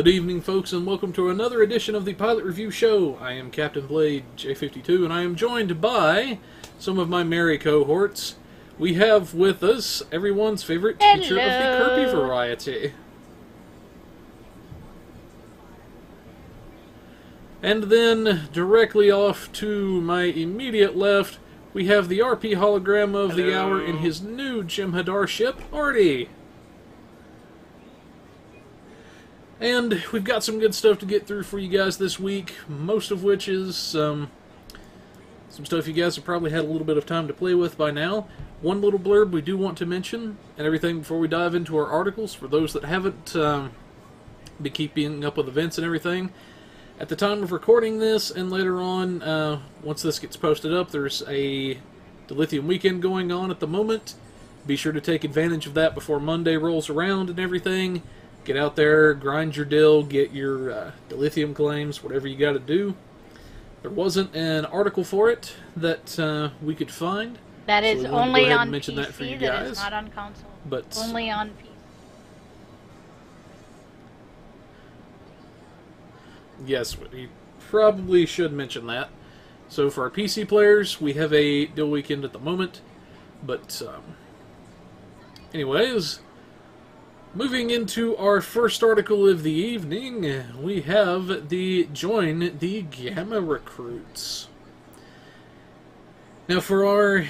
Good evening, folks, and welcome to another edition of the Pilot Review Show. I am Captain Blade J52, and I am joined by some of my merry cohorts. We have with us everyone's favorite teacher of the Kirby variety. And then, directly off to my immediate left, we have the RP hologram of the hour in his new Jem'Hadar ship, Artie. And we've got some good stuff to get through for you guys this week, most of which is some stuff you guys have probably had a little bit of time to play with by now. One little blurb we do want to mention, and everything before we dive into our articles, for those that haven't been keeping up with events and everything. At the time of recording this, and later on, once this gets posted up, there's a Dilithium Weekend going on at the moment. Be sure to take advantage of that before Monday rolls around and everything. Get out there, grind your dill, get your dilithium claims, whatever you got to do. There wasn't an article for it that we could find. That is so only on mention PC, that for you that guys. is not on console. But only on PC. Yes, we probably should mention that. So for our PC players, we have a dill weekend at the moment. But anyways, moving into our first article of the evening, we have the Join the Gamma Recruits. Now for our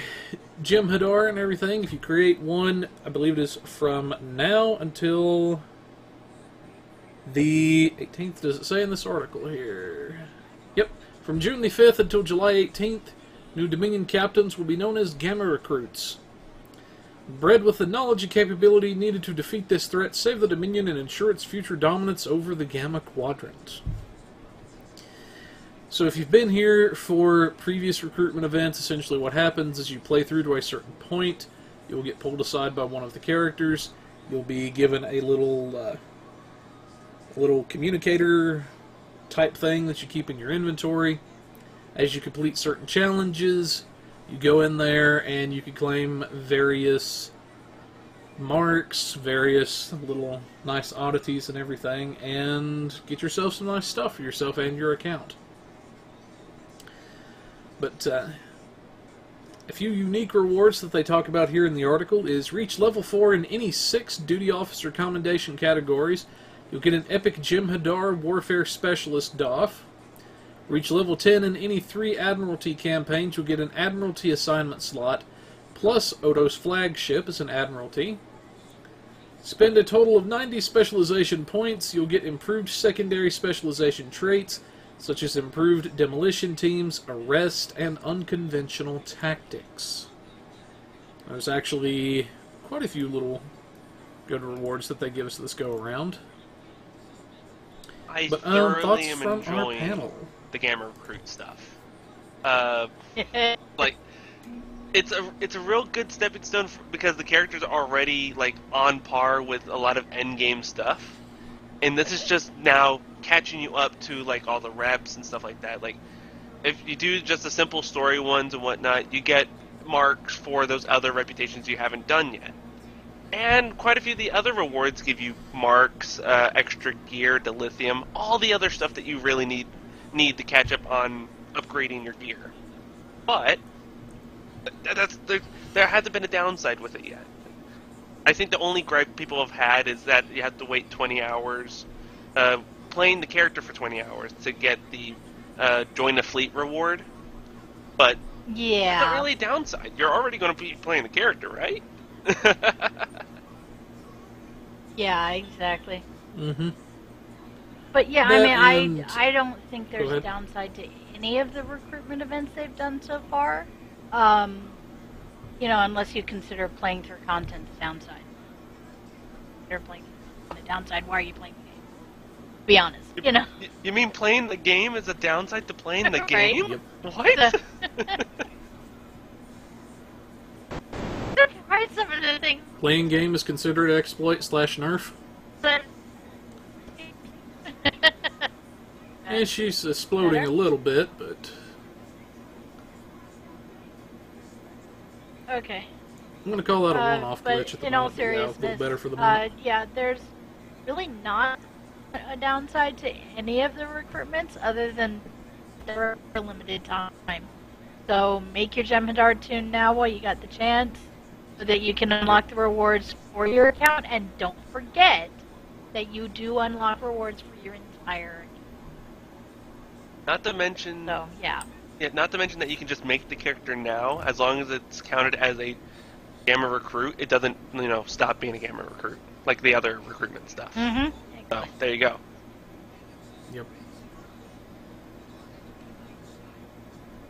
Jem'Hadar and everything, if you create one, I believe it is from now until the 18th, does it say in this article here? Yep, from June the 5th until July 18th, new Dominion captains will be known as Gamma Recruits. Bred with the knowledge and capability needed to defeat this threat, save the Dominion, and ensure its future dominance over the Gamma Quadrant. So if you've been here for previous recruitment events, essentially what happens is you play through to a certain point, you'll get pulled aside by one of the characters, you'll be given a little communicator type thing that you keep in your inventory. As you complete certain challenges, you go in there and you can claim various marks, various little nice oddities and everything, and get yourself some nice stuff for yourself and your account. But a few unique rewards that they talk about here in the article is reach level 4 in any 6 duty officer commendation categories. You'll get an epic Jem'Hadar Warfare Specialist DOF. Reach level 10 in any 3 Admiralty campaigns, you'll get an Admiralty assignment slot, plus Odo's flagship as an Admiralty. Spend a total of 90 specialization points, you'll get improved secondary specialization traits, such as improved demolition teams, arrest, and unconventional tactics. There's actually quite a few little good rewards that they give us this go-around. I But thoroughly am thoughts from our enjoying panel. the Gamma Recruit stuff. Like, it's a real good stepping stone because the characters are already like on par with a lot of endgame stuff, and this is just now catching you up to like all the reps and stuff like that. Like, if you do just the simple story ones and whatnot, you get marks for those other reputations you haven't done yet. And quite a few of the other rewards give you marks, extra gear, dilithium, all the other stuff that you really need to catch up on upgrading your gear. But there hasn't been a downside with it yet. I think the only gripe people have had is that you have to wait 20 hours, playing the character for 20 hours to get the Join the Fleet reward. But yeah, it's not really a downside. You're already going to be playing the character, right? Yeah, exactly. Mm-hmm. But yeah, That I mean, and- I don't think there's Go a ahead. downside to any of the recruitment events they've done so far. You know, unless you consider playing through content a downside. They're playing the downside. Why are you playing the game? Be honest, you know. You mean playing the game is a downside to playing the Right. game? Yep. What? Right, some of the things Playing game is considered exploit / nerf. that. And she's exploding a little bit, but Okay. I'm going to call that a one-off but glitch at the in all moment. But yeah, a seriousness, little better for the moment. yeah, there's really not a downside to any of the recruitments other than they're for limited time. So make your Jem'Hadar tune now while you got the chance so that you can unlock the rewards for your account, and don't forget that you do unlock rewards for your entire account. Not to mention... So, yeah. Yeah, not to mention that you can just make the character now, as long as it's counted as a Gamma recruit, it doesn't, stop being a Gamma recruit, like the other recruitment stuff. Mm-hmm. So, there you go. Yep.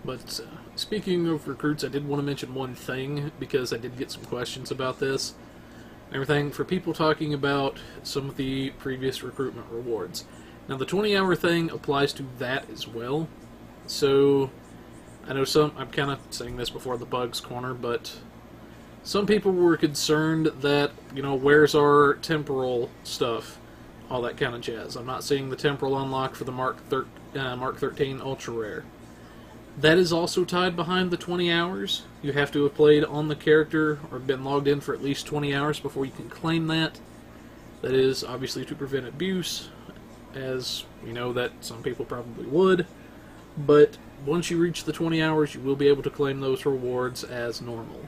But speaking of recruits, I did want to mention one thing, because I did get some questions about this. Everything for people talking about some of the previous recruitment rewards. Now, the 20-hour thing applies to that as well. So, I know I'm kind of saying this before the bugs corner, but some people were concerned that, where's our temporal stuff? All that kind of jazz. I'm not seeing the temporal unlock for the Mark 13 Ultra Rare. That is also tied behind the 20 hours. You have to have played on the character or been logged in for at least 20 hours before you can claim that. That is obviously to prevent abuse, as we know that some people probably would. But once you reach the 20 hours, you will be able to claim those rewards as normal.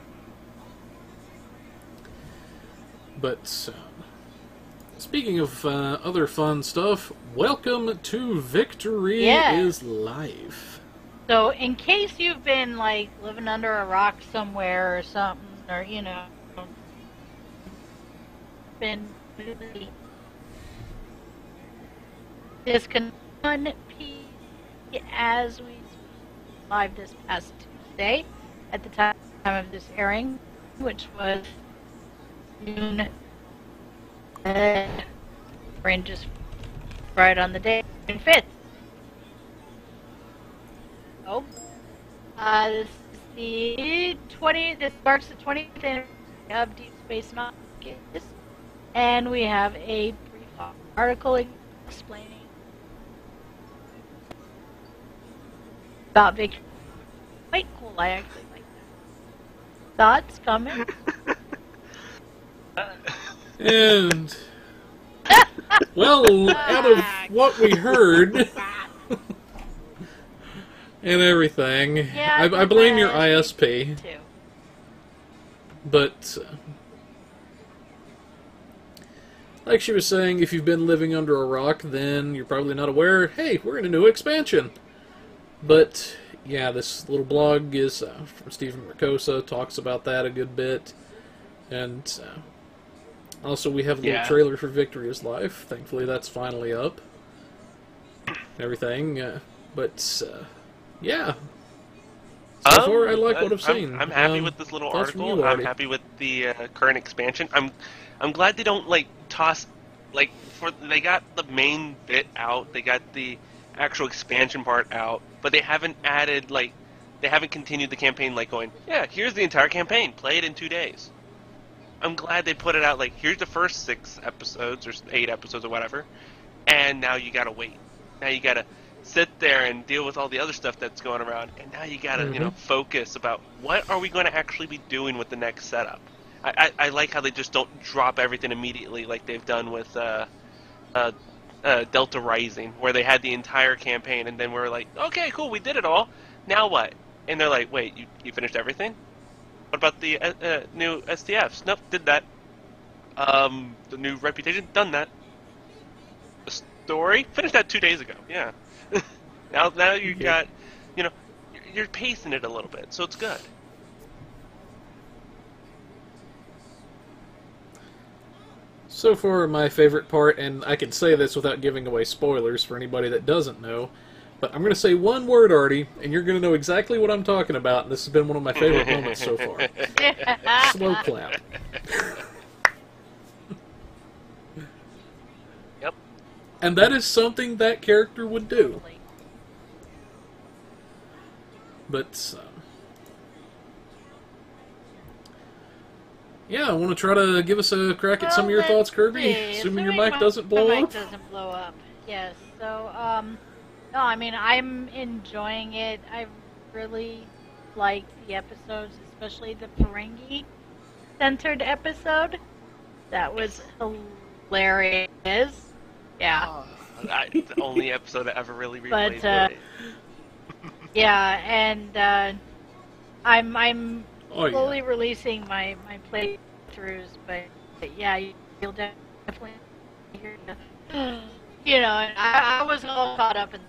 But speaking of other fun stuff, welcome to Victory is Life. So in case you've been living under a rock somewhere or something, or been really disconnected as we live this past Tuesday at the time of this airing, which was June. Brain just right on the day, June 5th. Oh, this is the 20. This marks the 20th anniversary of Deep Space Nine, and we have a brief article explaining about Victory. Quite cool. I actually like that. Thoughts, comments? And well, out of what we heard. And everything. Yeah, I blame your ISP. Too. But, like she was saying, if you've been living under a rock, then you're probably not aware, hey, we're in a new expansion. But, yeah, this little blog is from Stephen Ricosa, talks about that a good bit. And also we have a little trailer for Victory is Life. Thankfully that's finally up. And everything. But... yeah. So far, I like what I've seen. I'm happy with this little article. I'm happy with the current expansion. I'm glad they don't toss they got the main bit out. They got the actual expansion part out, but they haven't added they haven't continued the campaign going, yeah, here's the entire campaign. Play it in 2 days. I'm glad they put it out here's the first 6 episodes or 8 episodes or whatever, and now you gotta wait. Now you gotta sit there and deal with all the other stuff that's going around, and now you gotta focus about what are we going to actually be doing with the next setup. I like how they just don't drop everything immediately like they've done with Delta Rising, where they had the entire campaign and then we're like, okay, cool, we did it all, now what? And they're like, wait, you finished everything? What about the new STFs? Nope, did that. The new Reputation? Done that. The story? Finished that 2 days ago, yeah. Now you got, you're pacing it a little bit, so it's good. So far, my favorite part, and I can say this without giving away spoilers for anybody that doesn't know, but I'm going to say one word, Artie, and you're going to know exactly what I'm talking about, and this has been one of my favorite moments so far. Slow clap. Yep. And that is something that character would do. But, yeah, I want to try to give us a crack at some of your thoughts, Kirby, assuming your mic doesn't blow up. My mic doesn't blow up, yes. So, no, I mean, I'm enjoying it. I really like the episodes, especially the Ferengi-centered episode. That was hilarious. Yeah. It's the only episode I ever really replayed. But yeah, and I'm slowly releasing my playthroughs, but yeah, you'll definitely hear you know, and I was all caught up in,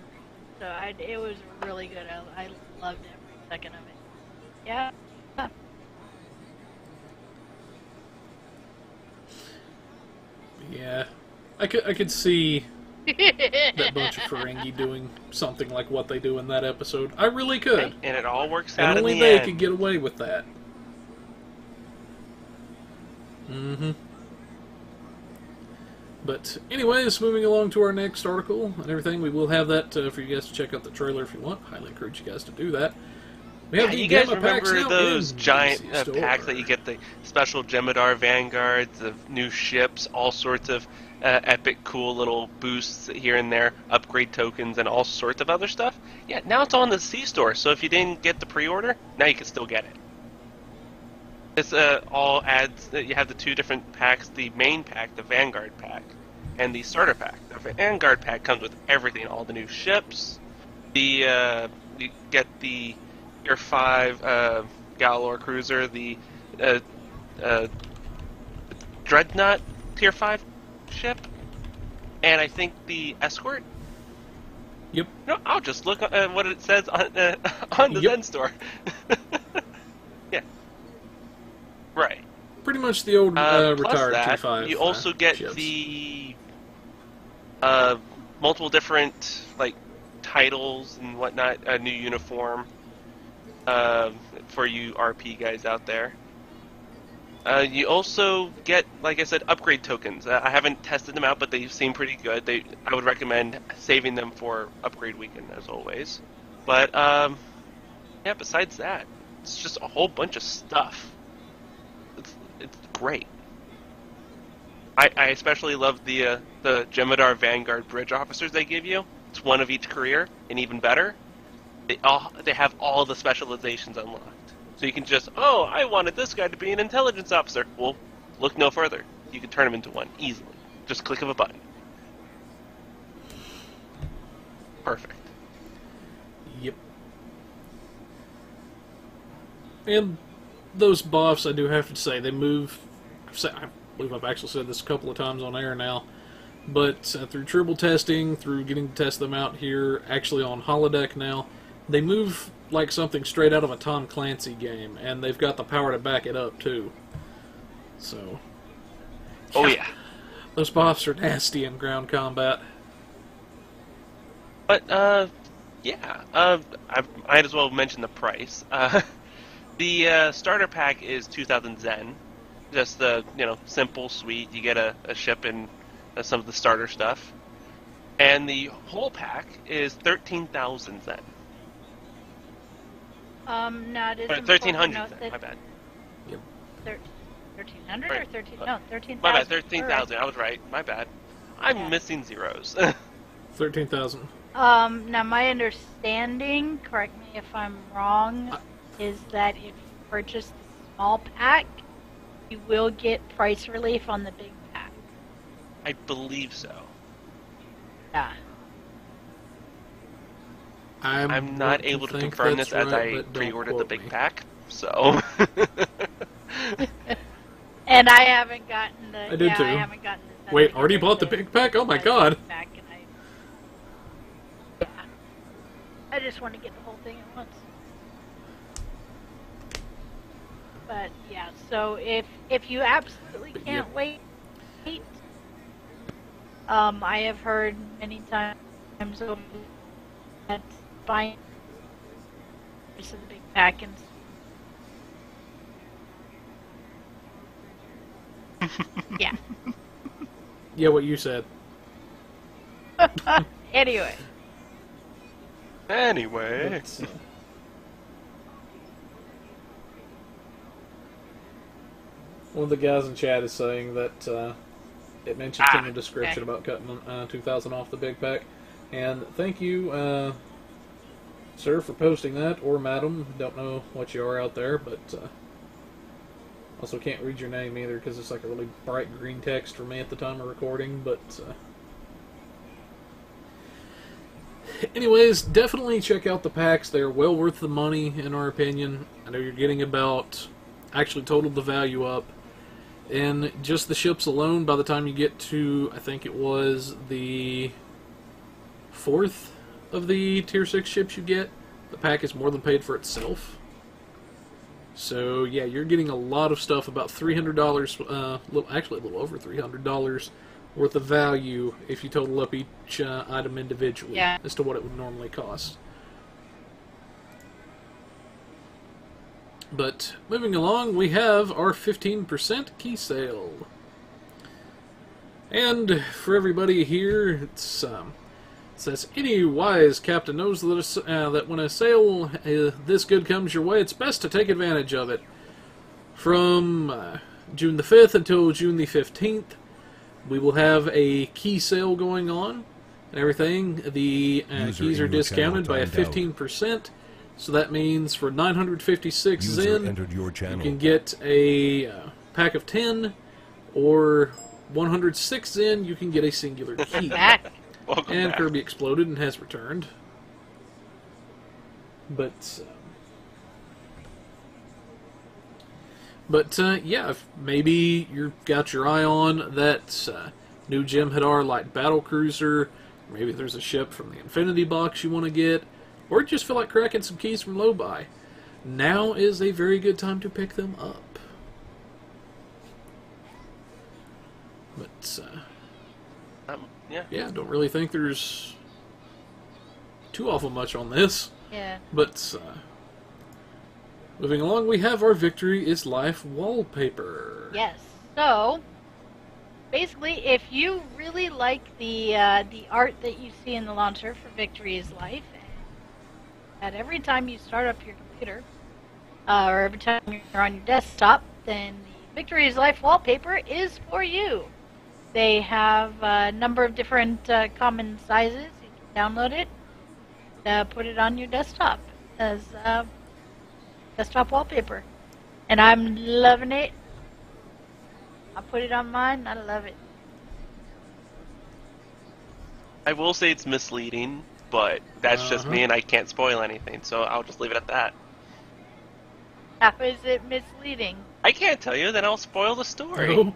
so it was really good. I loved every second of it. Yeah. Yeah, I could see that bunch of Ferengi doing something like what they do in that episode. I really could. And it all works out and in only the they end. could get away with that. Mm-hmm. But anyways, moving along to our next article and everything, we will have that for you guys to check out the trailer if you want. Highly encourage you guys to do that. We have the you guys Gamma packs remember now those in giant the packs that you get, the special Jem'Hadar Vanguards, the new ships, all sorts of epic, cool little boosts here and there, upgrade tokens, and all sorts of other stuff? Yeah, now it's on the C-Store, so if you didn't get the pre-order, now you can still get it. This all adds, you have the two different packs, the main pack, the Vanguard pack, and the starter pack. The Vanguard pack comes with everything, all the new ships, you get the Tier 5 Galor cruiser, the Dreadnought Tier 5 ship, and I think the Escort. Yep. No, I'll just look at what it says on the Zen store. Yeah. Right. Pretty much the old retired that, T5. You also get ships. the multiple different titles and whatnot, a new uniform for you RP guys out there. You also get, like I said, upgrade tokens. I haven't tested them out, but they seem pretty good. I would recommend saving them for upgrade weekend, as always. But yeah, besides that, it's just a whole bunch of stuff. It's great. I especially love the Jem'Hadar Vanguard bridge officers they give you. It's one of each career, and even better, they have all the specializations unlocked. So you can just, oh, I wanted this guy to be an intelligence officer. Well, look no further. You can turn him into one easily. Just click of a button. Perfect. Yep. And those buffs, I do have to say, they move. I believe I've actually said this a couple of times on air now, but through triple testing, through getting to test them out here, actually on holodeck now, they move like something straight out of a Tom Clancy game, and they've got the power to back it up too. So, oh yeah, those buffs are nasty in ground combat. But yeah, I might as well mention the price. The starter pack is 2,000 Zen, just the simple, sweet. You get a ship and some of the starter stuff, and the whole pack is 13,000 Zen. No, it is 1,300 Zen. My bad. Yep. 1,300 or 13? No, 13,000. My bad, 13,000. Right. I was right. My bad. I'm missing zeros. 13,000. Now my understanding, correct me if I'm wrong, is that if you purchase the small pack, you will get price relief on the big pack. I believe so. Yeah. I'm not able to confirm this as I pre-ordered the big pack, so. And I haven't gotten the. I did too. I haven't gotten the. Wait, already bought the big pack? Oh my god! Pack, and yeah. I just want to get the whole thing at once. But yeah, so if you absolutely can't wait, I have heard many times over that buying of the big pack and yeah. Yeah, what you said. Anyway. But, one of the guys in chat is saying that it mentions in the description about cutting 2,000 off the big pack. And thank you, sir, for posting that, or madam. Don't know what you are out there, but also can't read your name either because it's like a really bright green text for me at the time of recording. But anyways, definitely check out the packs. They're well worth the money, in our opinion. I know you're getting about, actually totaled the value up. And just the ships alone, by the time you get to, I think it was the 4th of the Tier 6 ships you get, the pack is more than paid for itself. So, yeah, you're getting a lot of stuff, about $300, actually a little over $300 worth of value if you total up each item individually, as to what it would normally cost. But moving along, we have our 15% key sale. And for everybody here, it says, any wise captain knows that when a sale this good comes your way, it's best to take advantage of it. From June the 5th until June the 15th, we will have a key sale going on and everything. The keys are discounted by a 15%. So that means for 956 Zen, you can get a pack of 10, or 106 Zen, you can get a singular key. And back. Kirby exploded and has returned. But yeah, if maybe you've got your eye on that new Jem'Hadar light battle cruiser, maybe there's a ship from the Infinity Box you want to get, or just feel like cracking some keys from low-buy, now is a very good time to pick them up. But, yeah, I don't really think there's too awful much on this. Yeah. But, moving along, we have our Victory is Life wallpaper. Yes. So, basically, if you really like the art that you see in the launcher for Victory is Life, and every time you start up your computer, or every time you're on your desktop, then the Victory is Life wallpaper is for you. They have a number of different common sizes. You can download it, put it on your desktop as desktop wallpaper. And I'm loving it. I put it on mine, I love it. I will say it's misleading, but that's just me and I can't spoil anything, so I'll just leave it at that. How is it misleading? I can't tell you, then I'll spoil the story. No.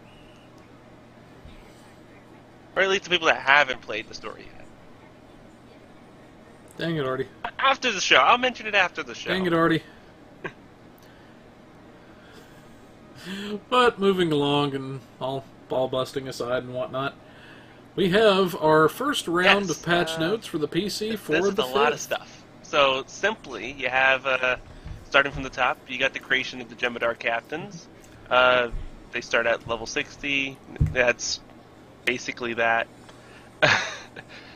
Or at least the people that haven't played the story yet. Dang it, Artie. After the show. I'll mention it after the show. Dang it, Artie. But moving along and all ball busting aside and whatnot, we have our first round of patch notes for the PC for the 5th. This is a lot of stuff. So simply, you have, starting from the top, you got the creation of the Jem'Hadar captains. They start at level 60. That's basically that.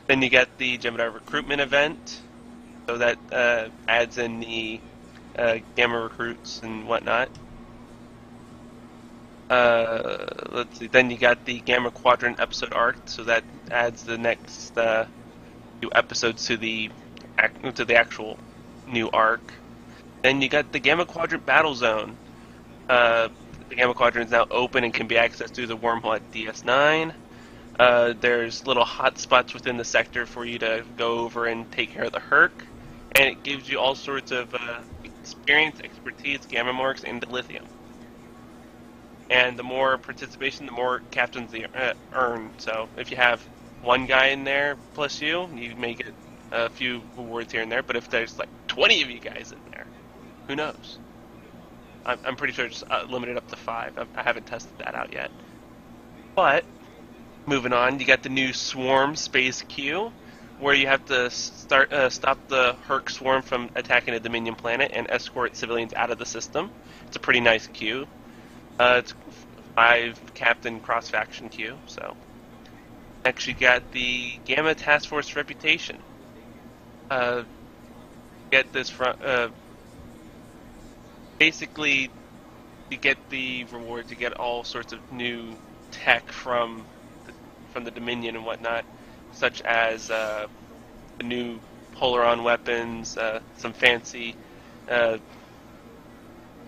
Then you get the Jem'Hadar recruitment event. So that adds in the gamma recruits and whatnot. Let's see. Then you got the Gamma Quadrant episode arc, so that adds the next few episodes to the actual new arc. Then you got the Gamma Quadrant battle zone. The Gamma Quadrant is now open and can be accessed through the wormhole at DS9. There's little hotspots within the sector for you to go over and take care of the Herc, and it gives you all sorts of experience, expertise, gamma marks, and dilithium. And the more participation, the more captains they earn. So if you have one guy in there plus you may get a few rewards here and there. But if there's like 20 of you guys in there, who knows? I'm pretty sure it's limited up to 5. I haven't tested that out yet. But moving on, you got the new Swarm Space Queue, where you have to stop the Herc Swarm from attacking a Dominion planet and escort civilians out of the system. It's a pretty nice queue. It's 5 captain cross-faction queue, so. Next you got the Gamma Task Force Reputation. Get this from, basically, you get the rewards, you get all sorts of new tech from the Dominion and whatnot, such as the new Polaron weapons, some fancy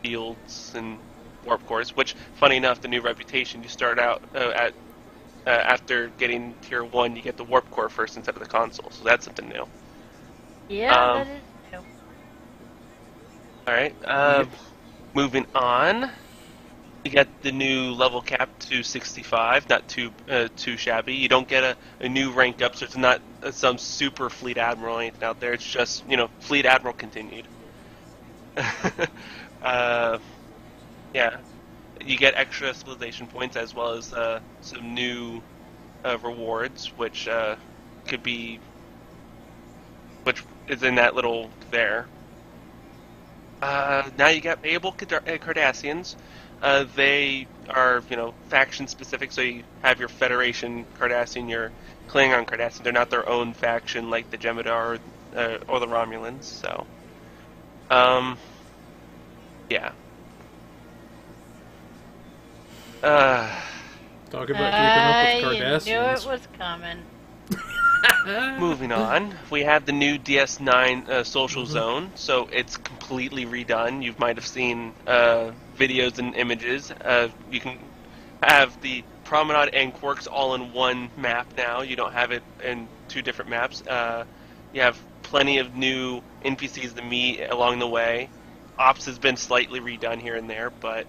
fields and warp cores, which, funny enough, the new reputation, you start out after getting tier 1, you get the warp core first instead of the console, so that's something new. Yeah, that is new. Alright, moving on. You got the new level cap to 65, not too shabby. You don't get a new rank up, so it's not some super Fleet Admiral or anything out there. It's just, Fleet Admiral continued. Yeah. You get extra civilization points as well as some new rewards, which is in that little there. Now you got Able Cardassians. They are, faction specific, so you have your Federation Cardassian, your Klingon Cardassian. They're not their own faction like the Jem'Hadar or the Romulans, so. Yeah. Talk about keeping up with Cardassians. You knew it was coming. Moving on, we have the new DS9 social zone, so it's completely redone. You might have seen videos and images. You can have the Promenade and Quirks all in one map now. You don't have it in two different maps. You have plenty of new NPCs to meet along the way. Ops has been slightly redone here and there, but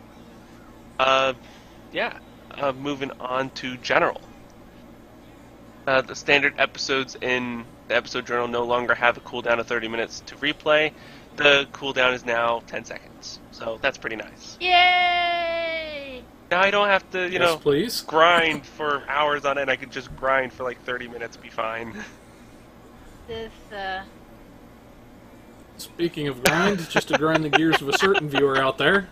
yeah. Moving on to General. The standard episodes in the episode journal no longer have a cooldown of 30 minutes to replay. The cooldown is now 10 seconds, so that's pretty nice. Yay! Now I don't have to, Yes, please. grind for hours on end. I could just grind for like 30 minutes, be fine. This, Speaking of grind, just to grind the gears of a certain viewer out there.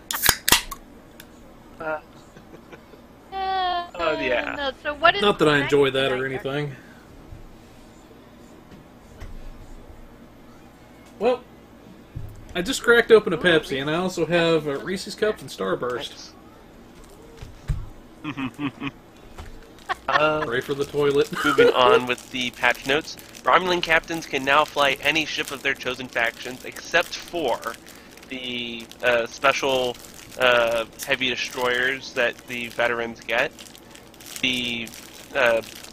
Yeah. No, so what is Not that I the enjoy next that or nightmare? anything. Well, I just cracked open a Pepsi, and I also have Reese's Cups and Starburst. Pray for the toilet. Moving on with the patch notes. Romulan captains can now fly any ship of their chosen factions, except for the special heavy destroyers that the veterans get, the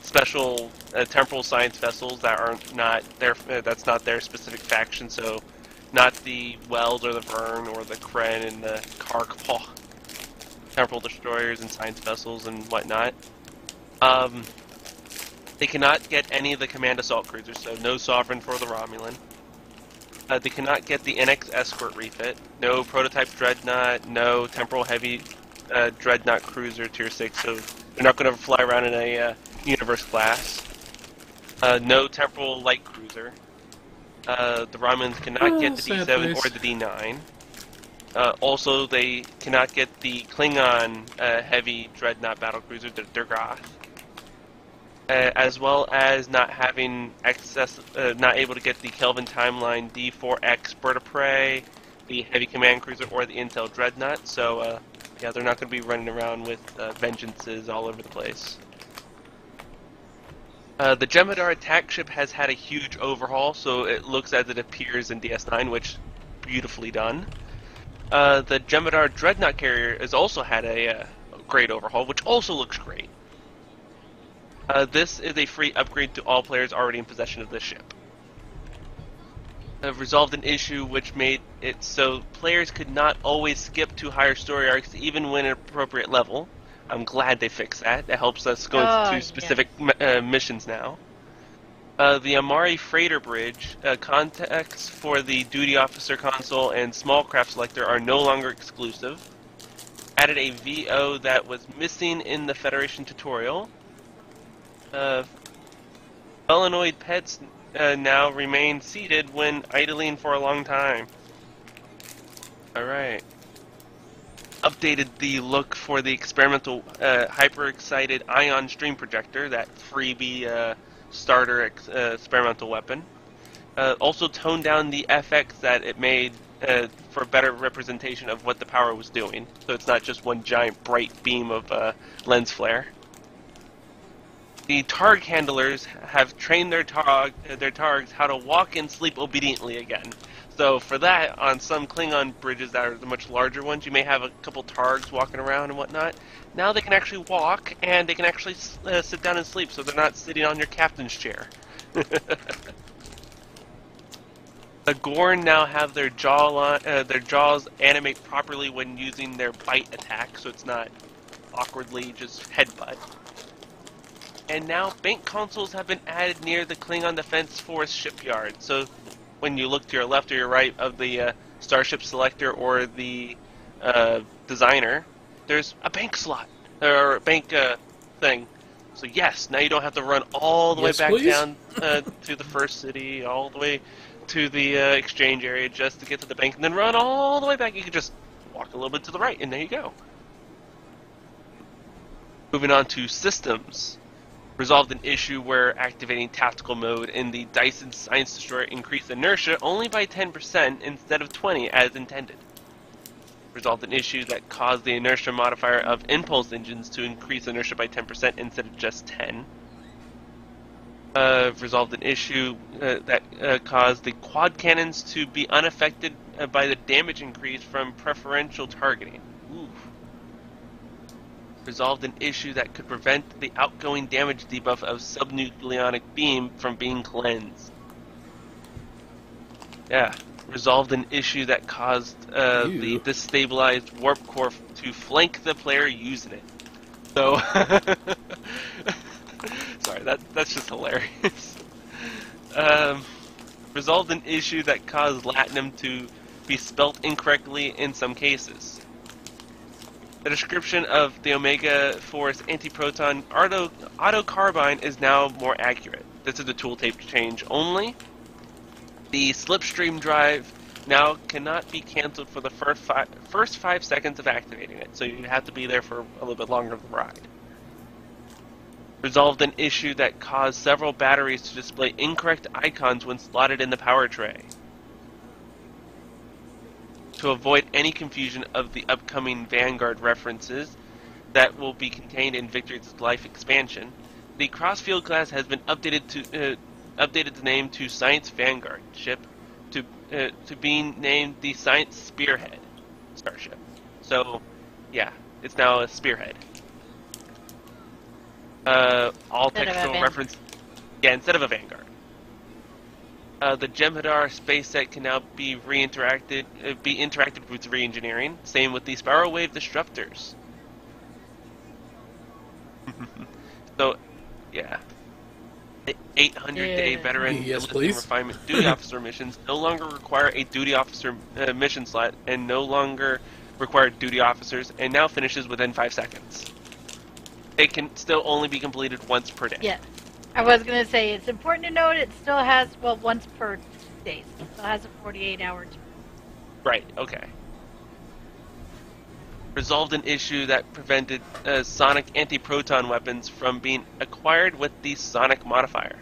special temporal science vessels that are not their that's not their specific faction, so not the Wells or the Vern or the Kren and the Karkpaw temporal destroyers and science vessels and whatnot. They cannot get any of the command assault cruisers, so no Sovereign for the Romulan. They cannot get the NX escort refit, no prototype dreadnought, no temporal heavy dreadnought cruiser tier 6, so they're not going to fly around in a universe class. No temporal light cruiser. The Romulans cannot get the D7 or the D9. Also, they cannot get the Klingon heavy dreadnought battlecruiser, the Durgoth. As well as not having access, not able to get the Kelvin Timeline D4X Bird of Prey, the Heavy Command Cruiser, or the Intel Dreadnought. So, yeah, they're not going to be running around with vengeances all over the place. The Jem'Hadar attack ship has had a huge overhaul, so it looks as it appears in DS9, which beautifully done. The Jem'Hadar Dreadnought carrier has also had a great overhaul, which also looks great. This is a free upgrade to all players already in possession of this ship. Resolved an issue which made it so players could not always skip to higher story arcs even when at appropriate level. I'm glad they fixed that. That helps us go into specific missions now. The Amari Freighter Bridge, contacts for the Duty Officer console and Small Craft Selector are no longer exclusive. Added a VO that was missing in the Federation tutorial. Solenoid pets now remain seated when idling for a long time. Alright. Updated the look for the experimental hyper-excited ion stream projector, that freebie starter experimental weapon. Also toned down the FX that it made for better representation of what the power was doing. So it's not just one giant bright beam of lens flare. The Targ handlers have trained their Targs how to walk and sleep obediently again. So for that, on some Klingon bridges that are the much larger ones, you may have a couple Targs walking around and whatnot. Now they can actually walk, and they can actually sit down and sleep, so they're not sitting on your captain's chair. The Gorn now have their jaws animate properly when using their bite attack, so it's not awkwardly just headbutt. And now bank consoles have been added near the Klingon Defense Force shipyard. So when you look to your left or your right of the Starship Selector or the Designer, there's a bank slot or a bank thing. So yes, now you don't have to run all the way back down to the first city, all the way to the exchange area just to get to the bank, and then run all the way back. You can just walk a little bit to the right, and there you go. Moving on to systems. Resolved an issue where activating tactical mode in the Dyson Science Destroyer increased inertia only by 10% instead of 20% as intended. Resolved an issue that caused the inertia modifier of impulse engines to increase inertia by 10% instead of just 10%. Resolved an issue that caused the quad cannons to be unaffected by the damage increase from preferential targeting. Ooh. Resolved an issue that could prevent the outgoing damage debuff of subnucleonic beam from being cleansed. Yeah. Resolved an issue that caused the destabilized warp core to flank the player using it. So, sorry, that's just hilarious. Resolved an issue that caused Latinum to be spelt incorrectly in some cases. The description of the Omega Force anti-proton auto carbine is now more accurate. This is a tooltip change only. The slipstream drive now cannot be cancelled for the first 5 seconds of activating it, so you have to be there for a little bit longer of the ride. Resolved an issue that caused several batteries to display incorrect icons when slotted in the power tray. To avoid any confusion of the upcoming Vanguard references that will be contained in Victory's Life expansion, the Crossfield class has been updated the name to Science Vanguard ship to being named the Science Spearhead starship. So, yeah, it's now a Spearhead. All textual reference, yeah, instead of a Vanguard. The Jem'Hadar space set can now be interacted with re-engineering. Same with the Spiral Wave Disruptors. So, yeah. 800-day veteran Dilithium refinement duty officer missions no longer require a duty officer mission slot and no longer require duty officers, and now finishes within 5 seconds. It can still only be completed once per day. Yeah. I was going to say, it's important to note it still has, well, once per day. So it still has a 48-hour term. Right, okay. Resolved an issue that prevented sonic anti-proton weapons from being acquired with the sonic modifier.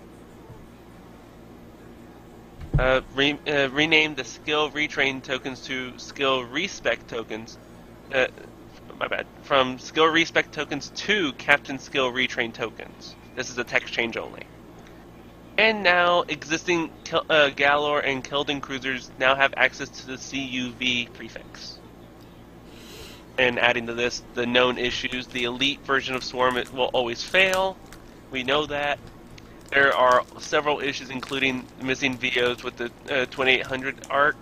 Renamed the skill retrain tokens to skill respec tokens. My bad. From skill respec tokens to captain skill retrain tokens. This is a text change only. And now existing Galor and Keldon cruisers now have access to the CUV prefix. And adding to this, the known issues, the elite version of Swarm will always fail. We know that. There are several issues, including missing VOs with the 2800 arc.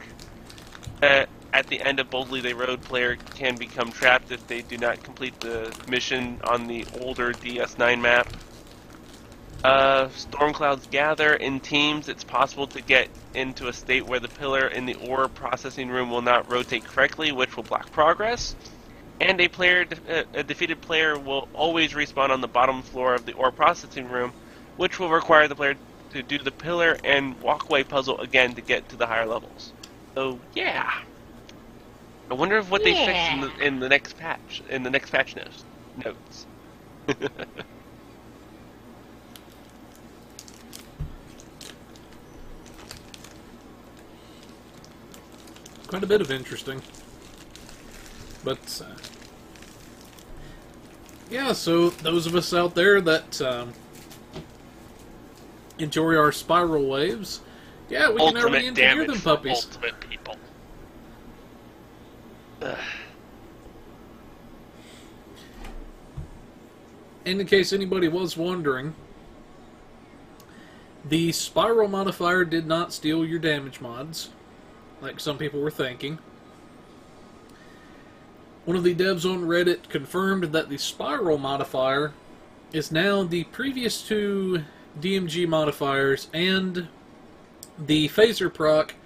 At the end of Boldly They Rode, player can become trapped if they do not complete the mission on the older DS9 map. Storm clouds gather in teams. It's possible to get into a state where the pillar in the ore processing room will not rotate correctly, which will block progress. And a defeated player will always respawn on the bottom floor of the ore processing room, which will require the player to do the pillar and walkway puzzle again to get to the higher levels. So yeah, I wonder if what they fixed in the next patch, notes. Quite a bit of interesting. But, yeah, so those of us out there that enjoy our spiral waves, yeah, we can now re-engineer them puppies. Ultimate people. And in case anybody was wondering, The spiral modifier did not steal your damage mods, like some people were thinking. One of the devs on Reddit confirmed that the spiral modifier is now the previous two DMG modifiers and the phaser proc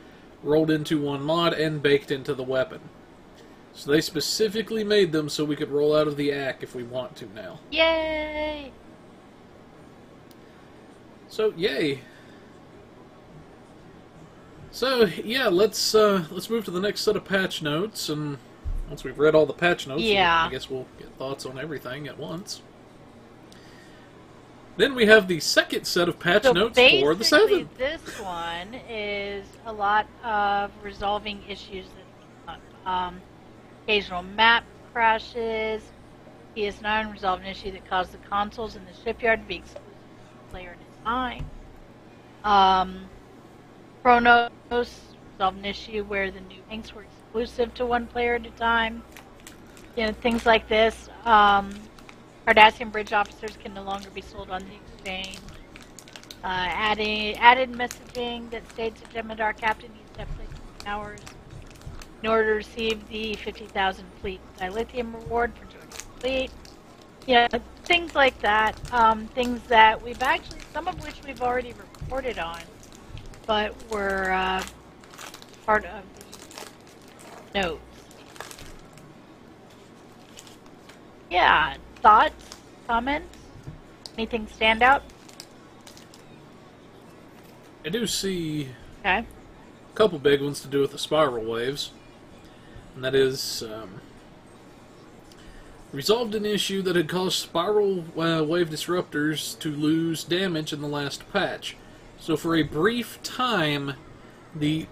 rolled into one mod and baked into the weapon. So they specifically made them so we could roll out of the ACK if we want to now. Yay! So, yay. So, yeah, let's move to the next set of patch notes, and once we've read all the patch notes, yeah. I guess we'll get thoughts on everything at once. Then we have the second set of patch notes for the 7. This one is a lot of resolving issues that occasional map crashes. PS9 resolved an issue that caused the consoles in the shipyard to be exclusive to the player and his eye. Chronos resolved an issue where the new tanks were exclusive to one player at a time. You know, things like this. Cardassian bridge officers can no longer be sold on the exchange. Added messaging that states a Jem'Hadar captain needs to have played 6 hours in order to receive the 50,000 fleet dilithium reward for joining the fleet. Yeah, things like that. Things that we've actually, some of which we've already reported on, but were part of the notes. Yeah, thoughts, comments, anything stand out? I do see Okay. a couple big ones to do with the spiral waves, and that is resolved an issue that had caused spiral wave disruptors to lose damage in the last patch. So for a brief time, the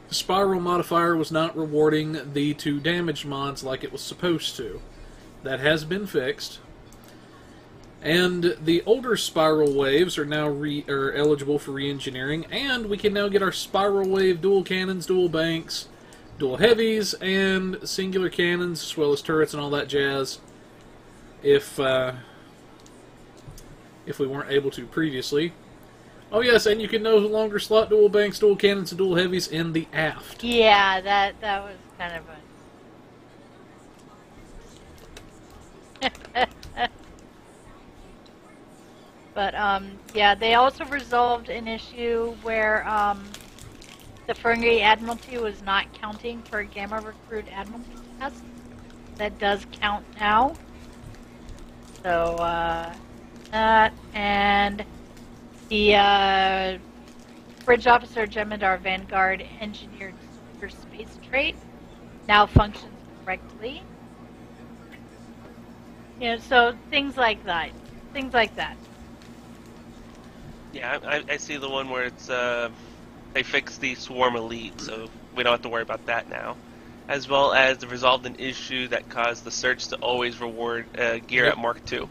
spiral modifier was not rewarding the 2 damage mods like it was supposed to. That has been fixed. And the older spiral waves are now eligible for re-engineering, and we can now get our spiral wave dual cannons, dual banks, dual heavies, and singular cannons, as well as turrets and all that jazz, if we weren't able to previously. Oh yes, and you can no longer slot dual banks, dual cannons, and dual heavies in the aft. Yeah, that was kind of a... But, yeah, they also resolved an issue where the Ferengi Admiralty was not counting for a Gamma Recruit Admiralty test. That does count now. So, that, and the Bridge Officer Jem'Hadar Vanguard Engineered Super Space Trait now functions correctly. You know, so things like that. Things like that. Yeah, I see the one where it's they fixed the Swarm Elite, so we don't have to worry about that now. As well as resolved an issue that caused the search to always reward gear at Mark II.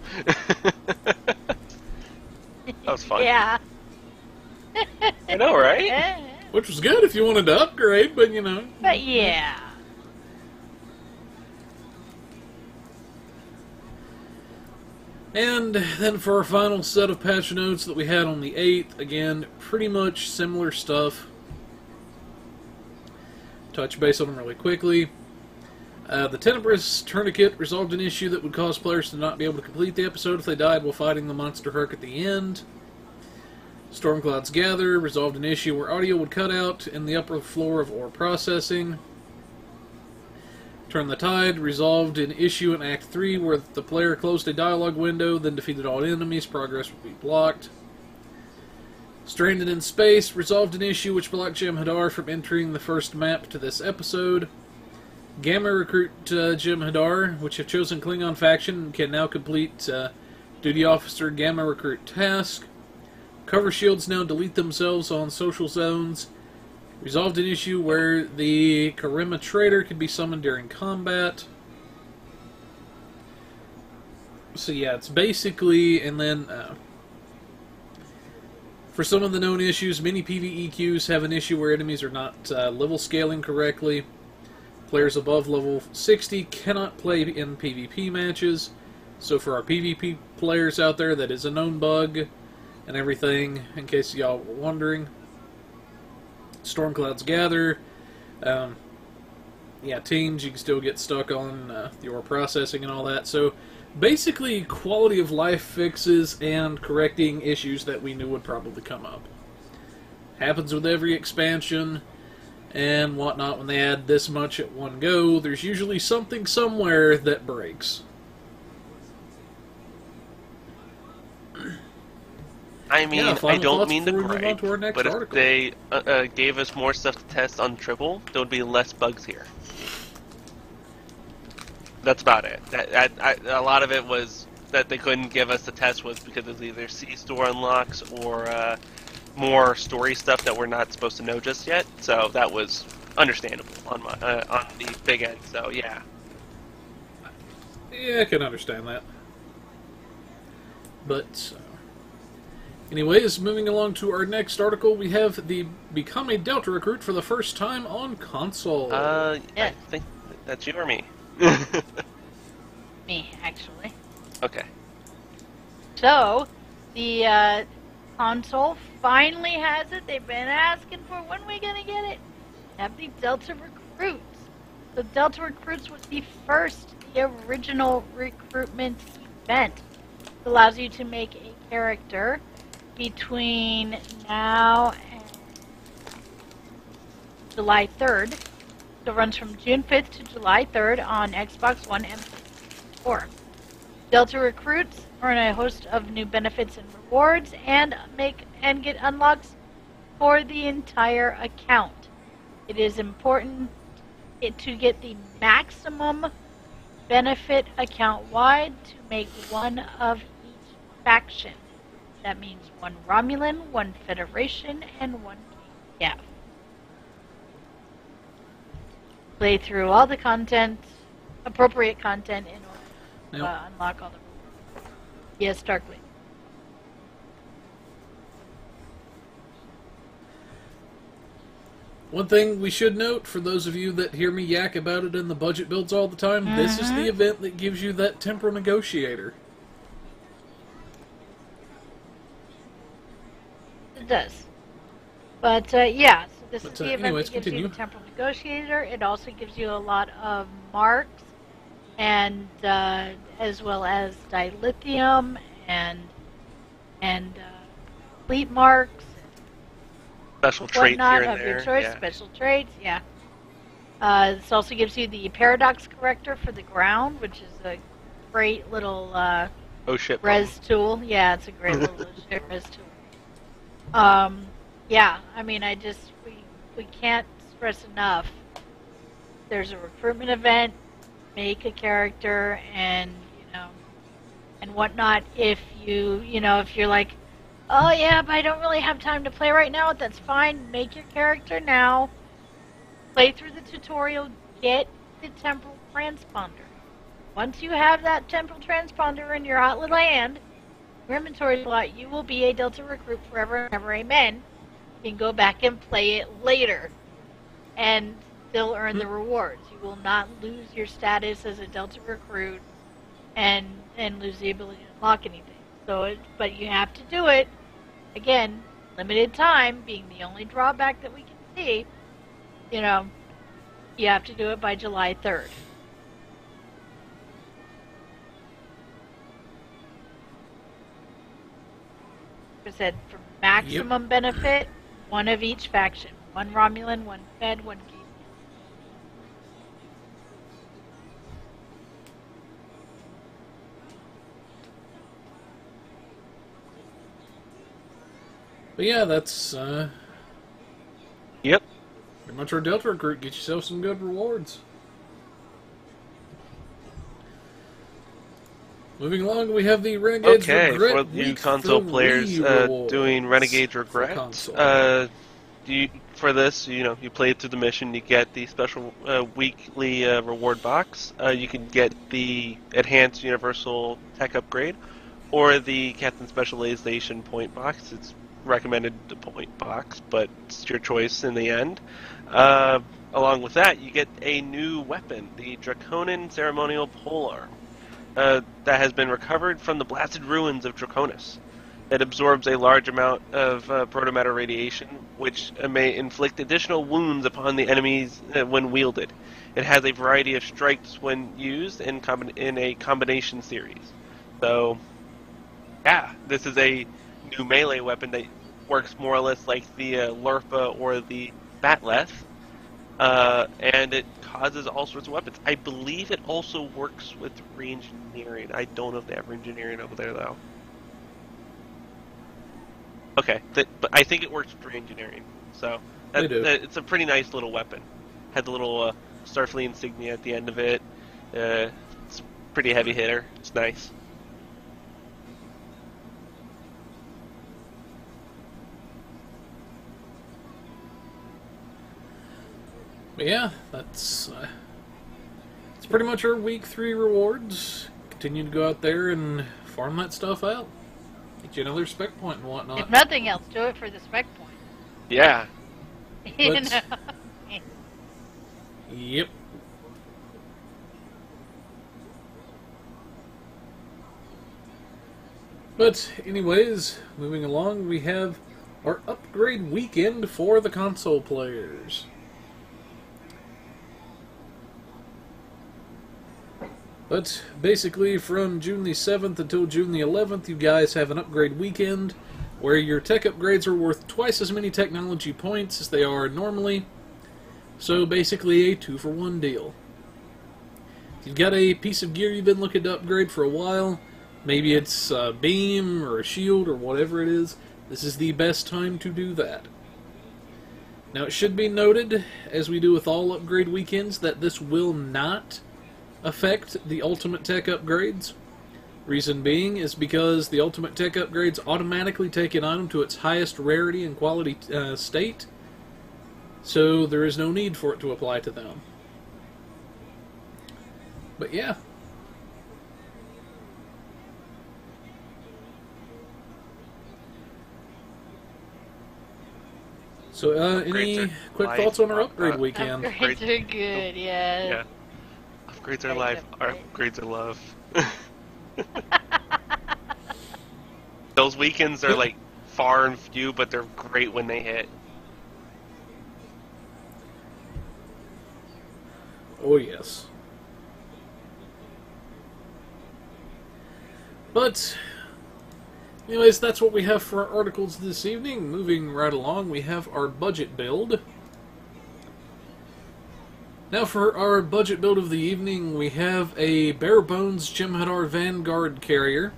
That was fun. Yeah. I know, right? Which was good if you wanted to upgrade, but you know. But yeah. And then for our final set of patch notes that we had on the 8th, again, pretty much similar stuff. Touch base on them really quickly. The Tenebrous Tourniquet resolved an issue that would cause players to not be able to complete the episode if they died while fighting the Monster Herc at the end. Stormclouds Gather resolved an issue where audio would cut out in the upper floor of ore processing. Turn the Tide resolved an issue in Act 3 where the player closed a dialogue window, then defeated all enemies, progress would be blocked. Stranded in Space resolved an issue which blocked Jem'Hadar from entering the first map to this episode. Gamma Recruit Jem'Hadar, which have chosen Klingon faction, can now complete Duty Officer Gamma Recruit task. Cover shields now delete themselves on social zones. Resolved an issue where the Karima Trader can be summoned during combat. So yeah, it's basically, and then for some of the known issues, many PvE queues have an issue where enemies are not level scaling correctly. Players above level 60 cannot play in PvP matches. So for our PvP players out there, that is a known bug. And and everything, in case y'all were wondering. Storm clouds gather. Yeah, teams, you can still get stuck on your processing and all that. So basically, quality of life fixes and correcting issues that we knew would probably come up. Happens with every expansion and whatnot. When they add this much at one go, there's usually something somewhere that breaks. I mean, Yeah, I don't mean to before we move on gripe, to our next but if article. they gave us more stuff to test on Triple, there would be less bugs here. That's about it. A lot of it was that they couldn't give us the test was because of either C-store unlocks or more story stuff that we're not supposed to know just yet. So that was understandable on my on the big end. So yeah. Yeah, I can understand that. But, anyways, moving along to our next article, we have the Become a Delta Recruit for the first time on console. Yeah. Yeah. I think that's you or me. Me, actually. Okay. So, the console finally has it. They've been asking for when are we gonna get it? Have the Delta Recruits. The Delta Recruits was the original recruitment event. It allows you to make a character between now and July 3rd. So it runs from June 5th to July 3rd on Xbox One and PS4. Delta Recruits earn a host of new benefits and rewards and get unlocks for the entire account. It is important to get the maximum benefit account wide to make one of each faction. That means one Romulan, one Federation, and one KF. Play through all the content, appropriate content, in order to unlock all the rewards. Yes, Darkly. One thing we should note, for those of you that hear me yak about it in the budget builds all the time, this is the event that gives you that temporal negotiator. It does. But, yeah, so this is the event anyways, that gives continue. you the Temporal Negotiator. It also gives you a lot of marks, and as well as dilithium and fleet marks. Special trait Whatnot here and of your there. choice, Yeah. special traits, yeah. This also gives you the paradox corrector for the ground, which is a great little Oh shit. res tool. Yeah, it's a great little res tool. Yeah, I mean, we can't stress enough. There's a recruitment event, make a character, and and whatnot. If if you're like, oh yeah, but I don't really have time to play right now, that's fine. Make your character now. Play through the tutorial. Get the temporal transponder. Once you have that temporal transponder in your hot little hand, your inventory slot, you will be a Delta Recruit forever and ever. Amen. You can go back and play it later, and still earn the rewards. You will not lose your status as a Delta Recruit and lose the ability to unlock anything. But you have to do it. Again, limited time being the only drawback that we can see. You have to do it by July 3rd. Like I said, for maximum benefit, one of each faction. One Romulan, one Fed, one Geek. But yeah, that's Yep. pretty much our Delta Recruit. Get yourself some good rewards. Moving along, we have the Renegade's Okay, Regret for you Week console 3 players rewards doing Renegade's for Regret, console. for this, you play through the mission, you get the special weekly reward box. You can get the Enhanced Universal Tech Upgrade, or the Captain Specialization Point box. It's recommended the Point box, but it's your choice in the end. Along with that, you get a new weapon, the Draconin Ceremonial Polearm. That has been recovered from the blasted ruins of Draconis. that absorbs a large amount of protomatter radiation, which may inflict additional wounds upon the enemies when wielded. It has a variety of strikes when used in a combination series. So, yeah, this is a new melee weapon that works more or less like the Lurpa or the Batleth, and it causes all sorts of weapons. I believe it also works with re-engineering. I don't know if they have re-engineering over there, though. Okay, but I think it works with re-engineering. So, it's a pretty nice little weapon. Had the little Starfleet insignia at the end of it. It's a pretty heavy hitter. It's nice. But yeah, that's pretty much our week 3 rewards. Continue to go out there and farm that stuff out. Get you another spec point and whatnot. If nothing else, do it for the spec point. Yeah. You know? Yep. But anyways, moving along, we have our upgrade weekend for the console players. But basically, from June the 7th until June the 11th, you guys have an upgrade weekend where your tech upgrades are worth twice as many technology points as they are normally. So basically a 2-for-1 deal. If you've got a piece of gear you've been looking to upgrade for a while, maybe it's a beam or a shield or whatever it is, this is the best time to do that. Now it should be noted, as we do with all upgrade weekends, that this will not affect the ultimate tech upgrades. Reason being is because the ultimate tech upgrades automatically take an item to its highest rarity and quality state, so there is no need for it to apply to them. But yeah. So any quick thoughts on our upgrade weekend? Upgrades are good, yeah. Yeah. Upgrades are life. Our upgrades are love. Those weekends are like far and few, but they're great when they hit. Oh yes. But anyways, that's what we have for our articles this evening. Moving right along, we have our budget build. Now for our budget build of the evening, we have a bare bones Jem'Hadar Vanguard carrier.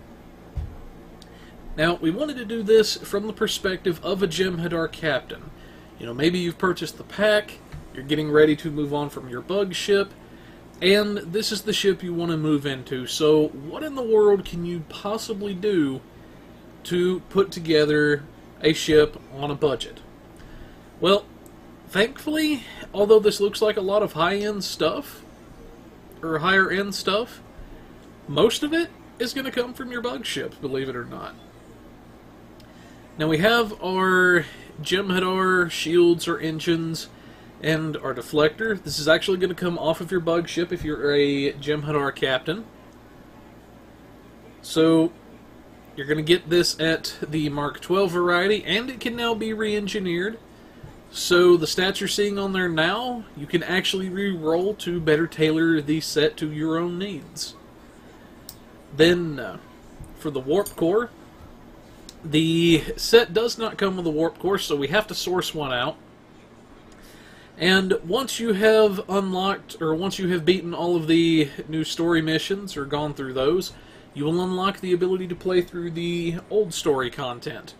Now, we wanted to do this from the perspective of a Jem'Hadar captain. You know, maybe you've purchased the pack, you're getting ready to move on from your bug ship, and this is the ship you want to move into. So, what in the world can you possibly do to put together a ship on a budget? Well, thankfully, although this looks like a lot of high-end stuff, or higher-end stuff, most of it is going to come from your bug ships, believe it or not. Now we have our Jem'Hadar shields or engines and our deflector. This is actually going to come off of your bug ship if you're a Jem'Hadar captain. So you're going to get this at the Mark 12 variety, and it can now be re-engineered. So the stats you're seeing on there now, you can actually re-roll to better tailor the set to your own needs. Then, for the warp core, the set does not come with a warp core, so we have to source one out. And once you have unlocked, or once you have beaten all of the new story missions, or gone through those, you will unlock the ability to play through the old story content.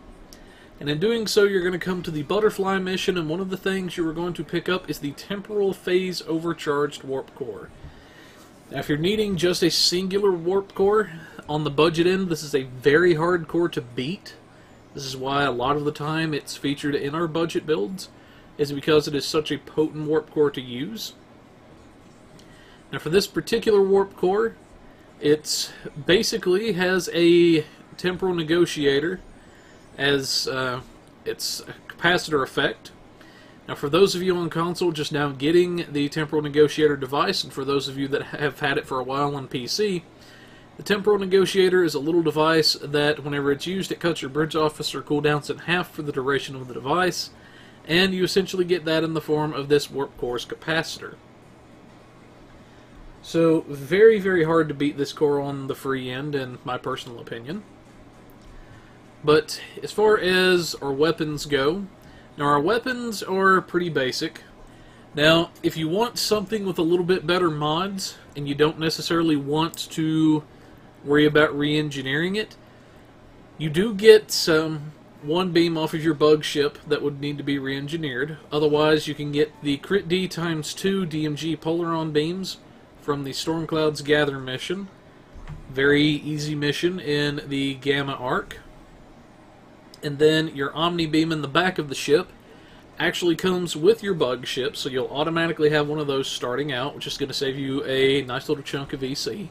And in doing so, you're going to come to the Butterfly mission, and one of the things you are going to pick up is the Temporal Phase Overcharged Warp Core. Now, if you're needing just a singular warp core, on the budget end, this is a very hard core to beat. This is why a lot of the time it's featured in our budget builds, is because it is such a potent warp core to use. Now, for this particular warp core, it basically has a Temporal Negotiator as its capacitor effect. Now, for those of you on console just now getting the Temporal Negotiator device, and for those of you that have had it for a while on PC, The Temporal Negotiator is a little device that, whenever it's used, it cuts your bridge officer cooldowns in half for the duration of the device, and you essentially get that in the form of this Warp Core's capacitor. So, very, very hard to beat this core on the free end, in my personal opinion. But, as far as our weapons go, now our weapons are pretty basic. Now, if you want something with a little bit better mods, and you don't necessarily want to worry about re-engineering it, you do get one beam off of your bug ship that would need to be re-engineered. Otherwise, you can get the Crit D ×2 DMG Polaron beams from the Stormcloud's Gather mission. Very easy mission in the Gamma arc. And then your Omni beam in the back of the ship actually comes with your bug ship, so you'll automatically have one of those starting out, which is going to save you a nice little chunk of EC.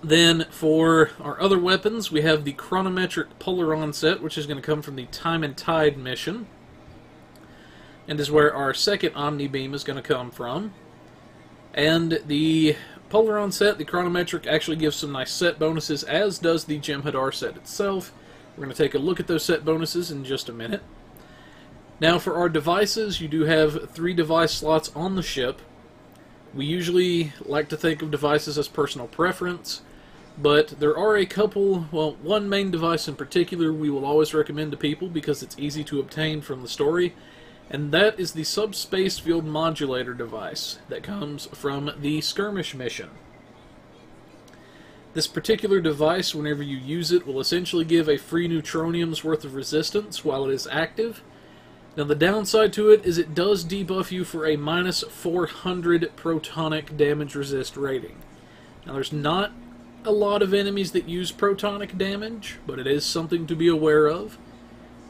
Then for our other weapons, we have the Chronometric Polaron set, which is going to come from the Time and Tide mission, and is where our second Omni beam is going to come from. And the Polaron set, the Chronometric, actually gives some nice set bonuses, as does the Jem'Hadar set itself. We're going to take a look at those set bonuses in just a minute. Now for our devices, you do have 3 device slots on the ship. We usually like to think of devices as personal preference, but there are a couple, well, one main device in particular we will always recommend to people because it's easy to obtain from the story, and that is the Subspace Field Modulator device that comes from the Skirmish mission. This particular device, whenever you use it, will essentially give a free neutronium's worth of resistance while it is active. Now the downside to it is it does debuff you for a minus 400 protonic damage resist rating. Now there's not a lot of enemies that use protonic damage, but it is something to be aware of.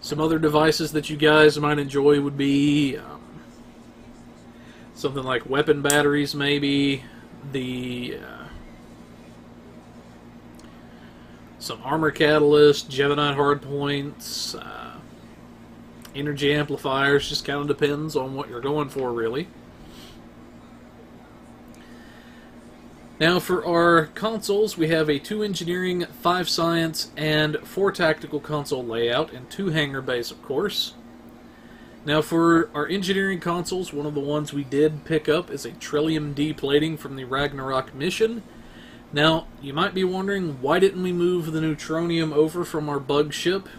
Some other devices that you guys might enjoy would be something like weapon batteries, maybe, the some armor catalyst, Gemini hardpoints, energy amplifiers. Just kind of depends on what you're going for, really. Now for our consoles, we have a 2 engineering, 5 science, and 4 tactical console layout, and 2 hangar bays, of course. Now for our engineering consoles, one of the ones we did pick up is a Trillium D plating from the Ragnarok mission. Now, you might be wondering, why didn't we move the neutronium over from our bug ship?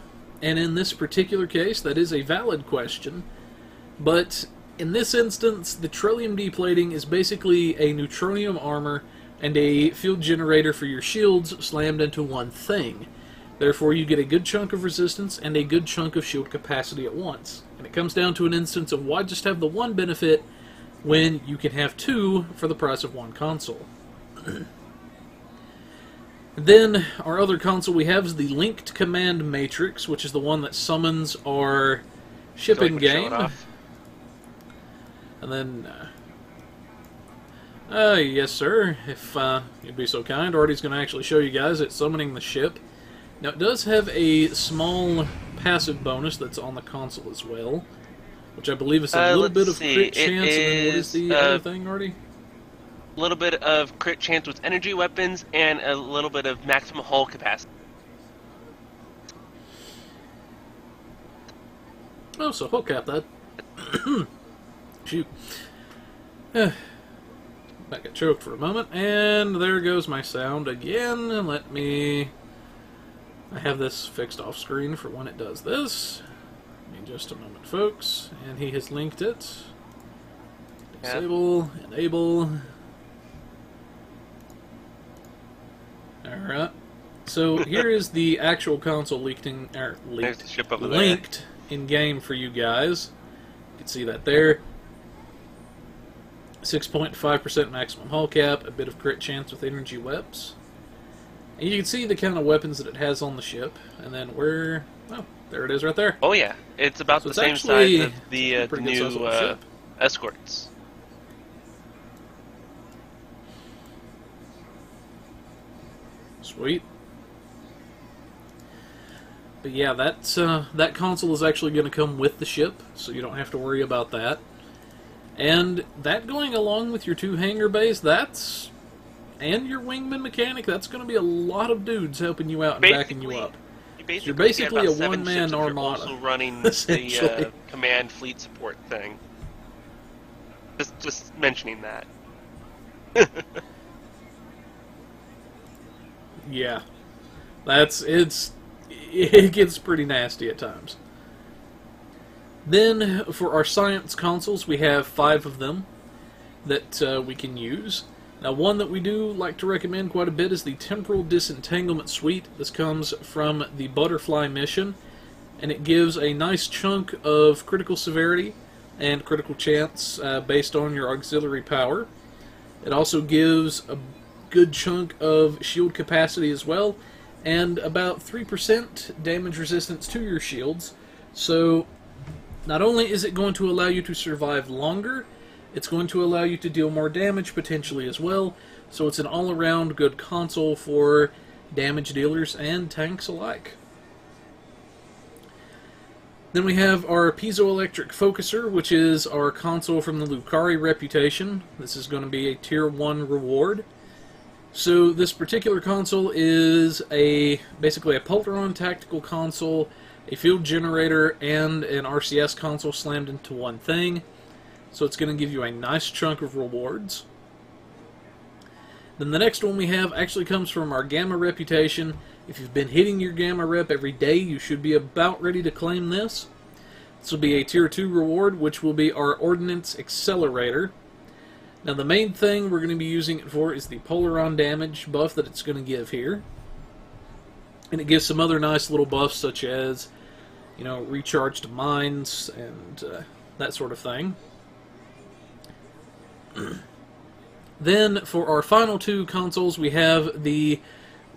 And in this particular case, that is a valid question. But in this instance, the Trillium D plating is basically a neutronium armor and a field generator for your shields slammed into one thing. Therefore, you get a good chunk of resistance and a good chunk of shield capacity at once. And it comes down to an instance of why just have the one benefit when you can have 2 for the price of 1 console. Then, our other console we have is the Linked Command Matrix, which is the one that summons our ship in game. And then, yes sir, if you'd be so kind, Artie's going to actually show you guys it summoning the ship. Now it does have a small passive bonus that's on the console as well, which I believe is a little bit of crit chance, and then what is the other thing, Artie? A little bit of crit chance with energy weapons, and a little bit of maximum hull capacity. Oh, so hull cap that. Shoot. I got choked for a moment, and there goes my sound again. Let me... I have this fixed off screen for when it does this. Give me just a moment, folks. And he has linked it. Disable, enable... Alright, so here is the actual console linked in game for you guys. You can see that there. 6.5% maximum hull cap, a bit of crit chance with energy weps. And you can see the kind of weapons that it has on the ship, and then where... Oh, there it is right there. Oh yeah, it's about the same size as the new escorts. Sweet. But yeah, that console is actually going to come with the ship, so you don't have to worry about that. And that going along with your 2 hangar bays, that's and your wingman mechanic, that's going to be a lot of dudes helping you out and backing you up. You're basically get a about 7 one-man ships if you're armada, also running essentially. the command fleet support thing. Just mentioning that. Yeah, it gets pretty nasty at times. Then for our science consoles, we have 5 of them that we can use. Now, one that we do like to recommend quite a bit is the Temporal Disentanglement Suite. This comes from the Butterfly mission, and it gives a nice chunk of critical severity and critical chance based on your auxiliary power. It also gives a good chunk of shield capacity as well, and about 3% damage resistance to your shields. So, not only is it going to allow you to survive longer, it's going to allow you to deal more damage potentially as well, so it's an all-around good console for damage dealers and tanks alike. Then we have our Piezoelectric Focuser, which is our console from the Lucari reputation. This is going to be a Tier 1 reward. So this particular console is basically a Polaron tactical console, a field generator, and an RCS console slammed into one thing. So it's going to give you a nice chunk of rewards. Then the next one we have actually comes from our Gamma reputation. If you've been hitting your Gamma rep every day, you should be about ready to claim this. This will be a Tier 2 reward, which will be our Ordnance Accelerator. Now the main thing we're going to be using it for is the Polaron damage buff that it's going to give here. And it gives some other nice little buffs such as, recharged mines and that sort of thing. Then, for our final 2 consoles, we have the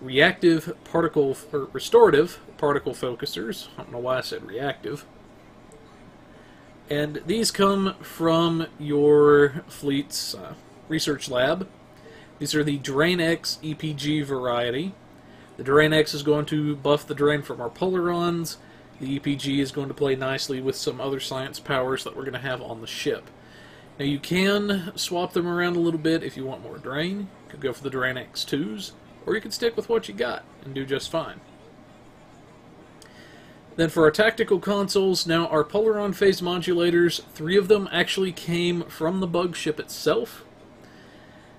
Restorative Particle Focusers. I don't know why I said reactive. And these come from your fleet's research lab. These are the Drain X EPG variety. The Drain X is going to buff the drain from our Polarons. The EPG is going to play nicely with some other science powers that we're going to have on the ship. Now you can swap them around a little bit if you want more drain. You could go for the Drain X2s, or you could stick with what you got and do just fine. Then for our tactical consoles, now our Polaron phase modulators, 3 of them actually came from the bug ship itself.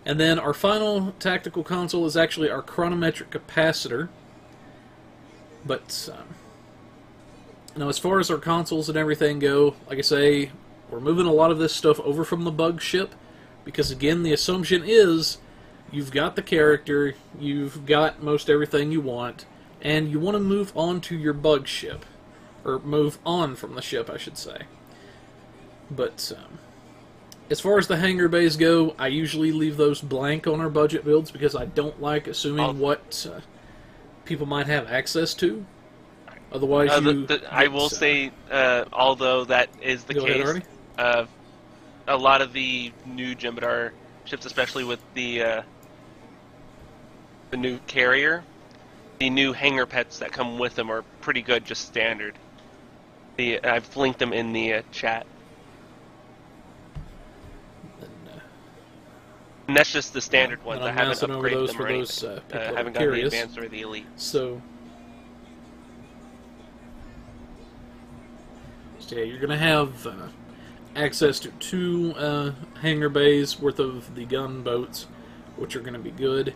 And then our final tactical console is actually our chronometric capacitor. But now as far as our consoles and everything go, like I say, we're moving a lot of this stuff over from the bug ship, because again, the assumption is you've got the character, you've got most everything you want, and you want to move on to your bug ship. Or move on from the ship, I should say. But as far as the hangar bays go, I usually leave those blank on our budget builds because I don't like assuming what people might have access to. Otherwise, I will say, although that is the case, a lot of the new Jem'Hadar ships, especially with the new carrier, the new hangar pets that come with them are pretty good, just standard. I've linked them in the chat. And that's just the standard ones. I haven't upgraded them or anything. I haven't got the advanced or the elite. So yeah, you're going to have access to 2 hangar bays worth of the gunboats, which are going to be good.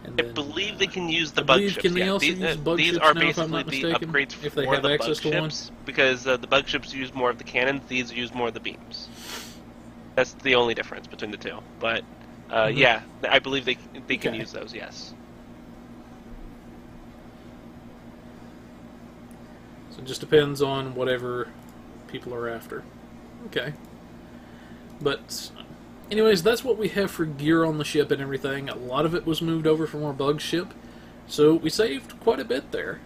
And I believe they can use the bug ships. Can they also use bug these ships are now, basically the upgrades if they for have the access bug to one? ships, because the bug ships use more of the cannons, these use more of the beams. That's the only difference between the two. But yeah, I believe they can use those, yes. So it just depends on whatever people are after. Okay. But anyways, that's what we have for gear on the ship and everything. A lot of it was moved over from our bug ship, so we saved quite a bit there.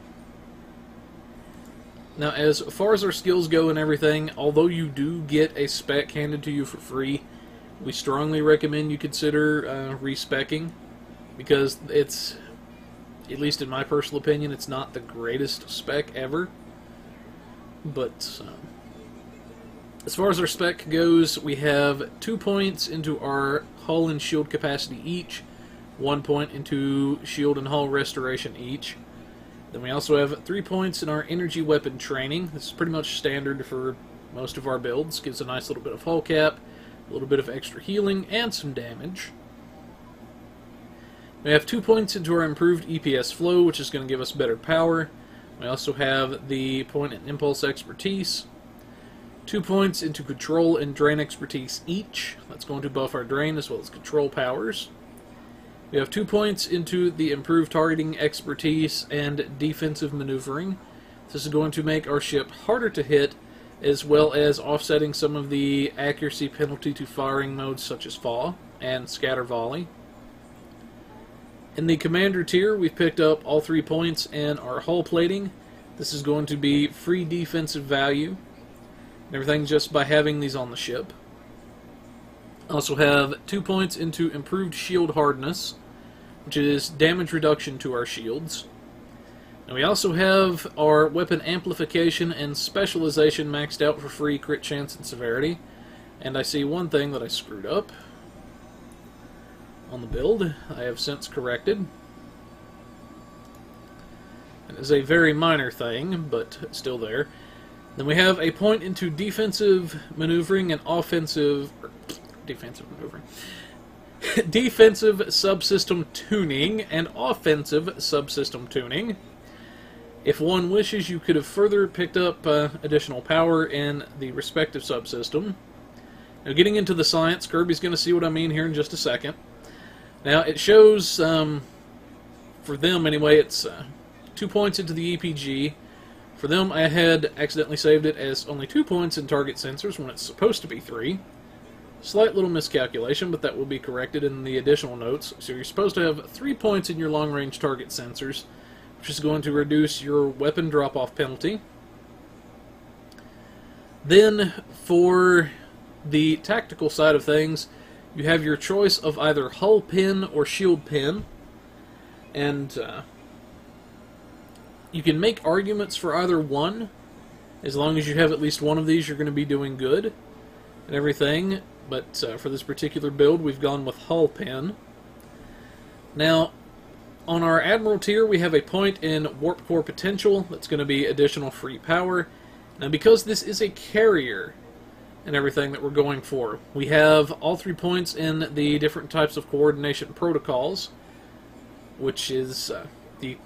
Now, as far as our skills go and everything, although you do get a spec handed to you for free, we strongly recommend you consider respecking, because it's, at least in my personal opinion, it's not the greatest spec ever. But as far as our spec goes, we have 2 points into our hull and shield capacity each, 1 point into shield and hull restoration each. Then we also have 3 points in our energy weapon training. This is pretty much standard for most of our builds. Gives a nice little bit of hull cap, a little bit of extra healing, and some damage. We have 2 points into our improved EPS flow, which is going to give us better power. We also have the point in impulse expertise. 2 points into control and drain expertise each. That's going to buff our drain as well as control powers. We have 2 points into the improved targeting expertise and defensive maneuvering. This is going to make our ship harder to hit, as well as offsetting some of the accuracy penalty to firing modes such as Fall and Scatter Volley. In the commander tier, we've picked up all 3 points in our hull plating. This is going to be free defensive value, and everything just by having these on the ship. Also have 2 points into improved shield hardness, which is damage reduction to our shields. And we also have our weapon amplification and specialization maxed out for free crit chance and severity. And I see one thing that I screwed up on the build. I have since corrected. It is a very minor thing, but still there. Then we have a point into defensive maneuvering and offensive... defensive maneuvering. Defensive subsystem tuning and offensive subsystem tuning. If one wishes, you could have further picked up additional power in the respective subsystem. Now, getting into the science, Kirby's going to see what I mean here in just a second. Now, it shows, for them anyway, it's 2 points into the EPG. For them, I had accidentally saved it as only 2 points in target sensors when it's supposed to be 3. Slight little miscalculation, but that will be corrected in the additional notes. So you're supposed to have 3 points in your long-range target sensors, which is going to reduce your weapon drop-off penalty. Then, for the tactical side of things, you have your choice of either hull pin or shield pin, and you can make arguments for either one. As long as you have at least one of these, you're going to be doing good and everything. But for this particular build, we've gone with hull pin. Now, on our Admiral tier, we have a point in Warp Core Potential. That's going to be additional free power. Now, because this is a carrier and everything that we're going for, we have all 3 points in the different types of coordination protocols, which is the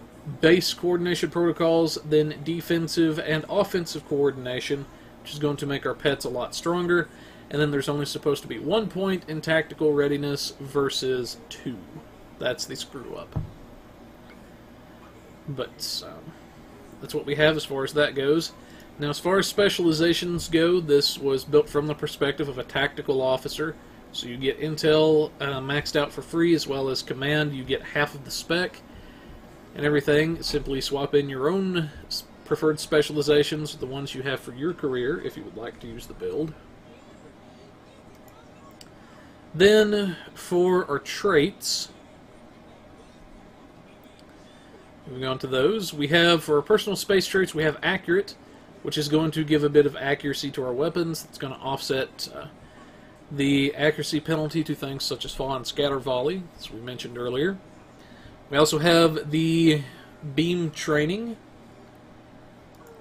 base coordination protocols, then defensive and offensive coordination, which is going to make our pets a lot stronger. And then there's only supposed to be 1 point in tactical readiness versus 2. That's the screw up. But that's what we have as far as that goes. Now, as far as specializations go, this was built from the perspective of a tactical officer. So you get intel maxed out for free, as well as command. You get half of the spec and everything. Simply swap in your own preferred specializations, the ones you have for your career, if you would like to use the build. Then, for our traits, moving on to those, we have, for our personal space traits, we have Accurate, which is going to give a bit of accuracy to our weapons. It's going to offset the accuracy penalty to things such as Fall and Scatter Volley, as we mentioned earlier. We also have the Beam Training,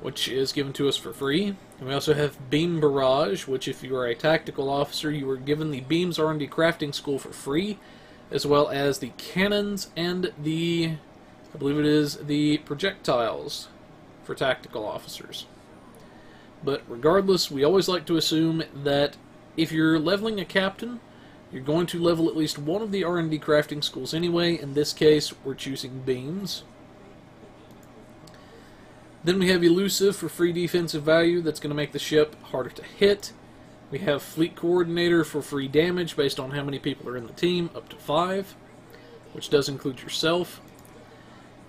which is given to us for free. And we also have Beam Barrage, which if you are a tactical officer, you are given the Beams R&D Crafting School for free, as well as the cannons and the, I believe it is, the projectiles for tactical officers. But regardless, we always like to assume that if you're leveling a captain, you're going to level at least one of the R&D Crafting Schools anyway. In this case, we're choosing Beams. Then we have Elusive for free defensive value. That's going to make the ship harder to hit. We have Fleet Coordinator for free damage based on how many people are in the team, up to 5, which does include yourself.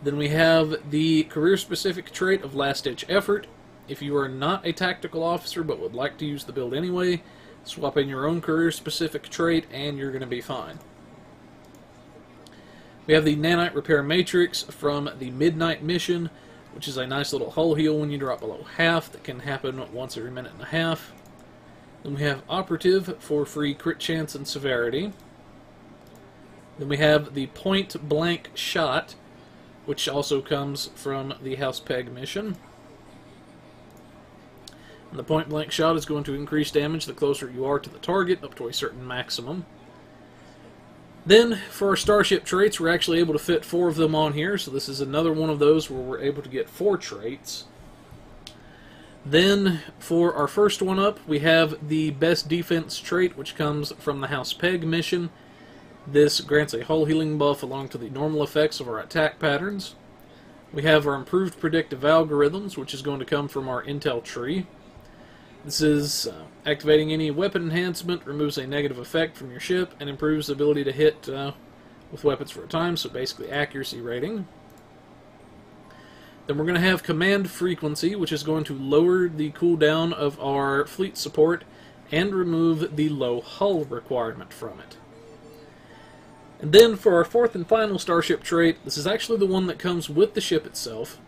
Then we have the career-specific trait of Last Ditch Effort. If you are not a tactical officer but would like to use the build anyway, swap in your own career-specific trait and you're going to be fine. We have the Nanite Repair Matrix from the Midnight Mission, which is a nice little hull heal when you drop below half. That can happen once every minute and a half. Then we have Operative for free crit chance and severity. Then we have the point blank shot, which also comes from the House Peg mission. And the point blank shot is going to increase damage the closer you are to the target, up to a certain maximum. Then, for our starship traits, we're actually able to fit 4 of them on here, so this is another one of those where we're able to get 4 traits. Then, for our first one up, we have the best defense trait, which comes from the House Peg mission. This grants a hull healing buff along to the normal effects of our attack patterns. We have our improved predictive algorithms, which is going to come from our intel tree. This is activating any weapon enhancement, removes a negative effect from your ship, and improves the ability to hit with weapons for a time, so basically accuracy rating. Then we're going to have command frequency, which is going to lower the cooldown of our fleet support and remove the low hull requirement from it. And then for our 4th and final starship trait, this is actually the one that comes with the ship itself.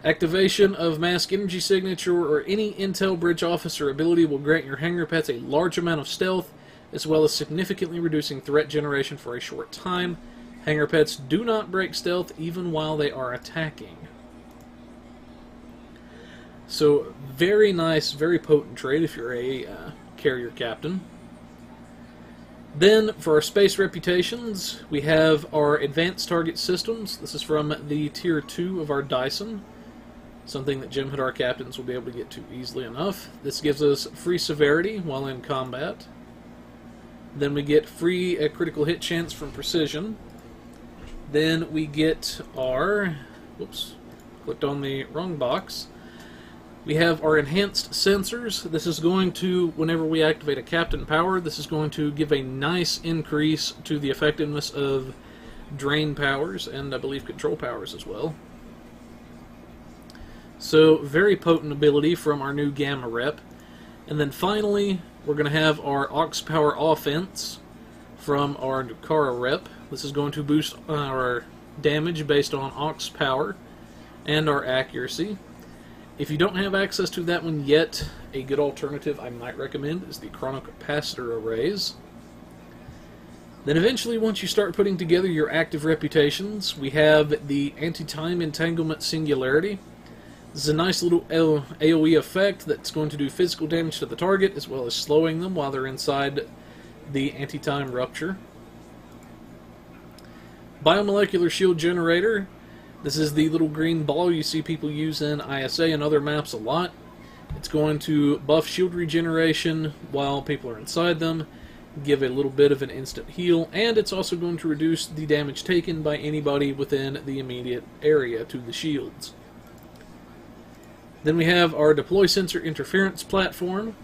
Activation of mask energy signature or any intel bridge officer ability will grant your hangar pets a large amount of stealth, as well as significantly reducing threat generation for a short time. Hangar pets do not break stealth even while they are attacking. So, very nice, very potent trait if you're a carrier captain. Then, for our space reputations, we have our advanced target systems. This is from the Tier 2 of our Dyson. Something that Jem'Hadar captains will be able to get to easily enough. This gives us free severity while in combat. Then we get free critical hit chance from precision. Then we get our... Whoops, clicked on the wrong box. We have our enhanced sensors. This is going to, whenever we activate a captain power, this is going to give a nice increase to the effectiveness of drain powers and I believe control powers as well. So, very potent ability from our new Gamma Rep. And then finally, we're going to have our Aux Power Offense from our Nukara Rep. This is going to boost our damage based on Aux Power and our accuracy. If you don't have access to that one yet, a good alternative I might recommend is the Chronocapacitor Arrays. Then eventually, once you start putting together your active reputations, we have the Anti-Time Entanglement Singularity. This is a nice little AoE effect that's going to do physical damage to the target, as well as slowing them while they're inside the anti-time rupture. Biomolecular Shield Generator. This is the little green ball you see people use in ISA and other maps a lot. It's going to buff shield regeneration while people are inside them, give a little bit of an instant heal, and it's also going to reduce the damage taken by anybody within the immediate area to the shields. Then we have our Deploy Sensor Interference platform,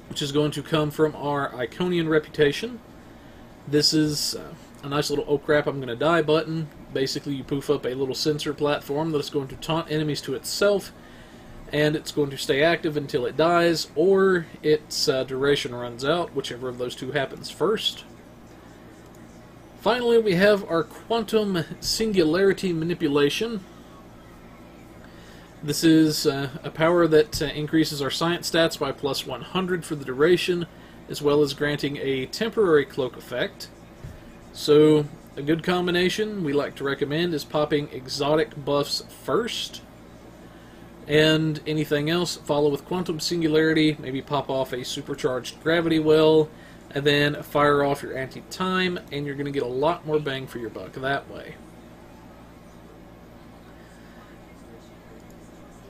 which is going to come from our Iconian reputation. This is a nice little "oh crap, I'm going to die" button. Basically, you poof up a little sensor platform that is going to taunt enemies to itself, and it's going to stay active until it dies, or its duration runs out, whichever of those two happens first. Finally, we have our Quantum Singularity Manipulation. This is a power that increases our science stats by plus 100 for the duration, as well as granting a temporary cloak effect. So, a good combination we like to recommend is popping exotic buffs first, and anything else follow with Quantum Singularity, maybe pop off a supercharged gravity well, and then fire off your anti-time, and you're going to get a lot more bang for your buck that way.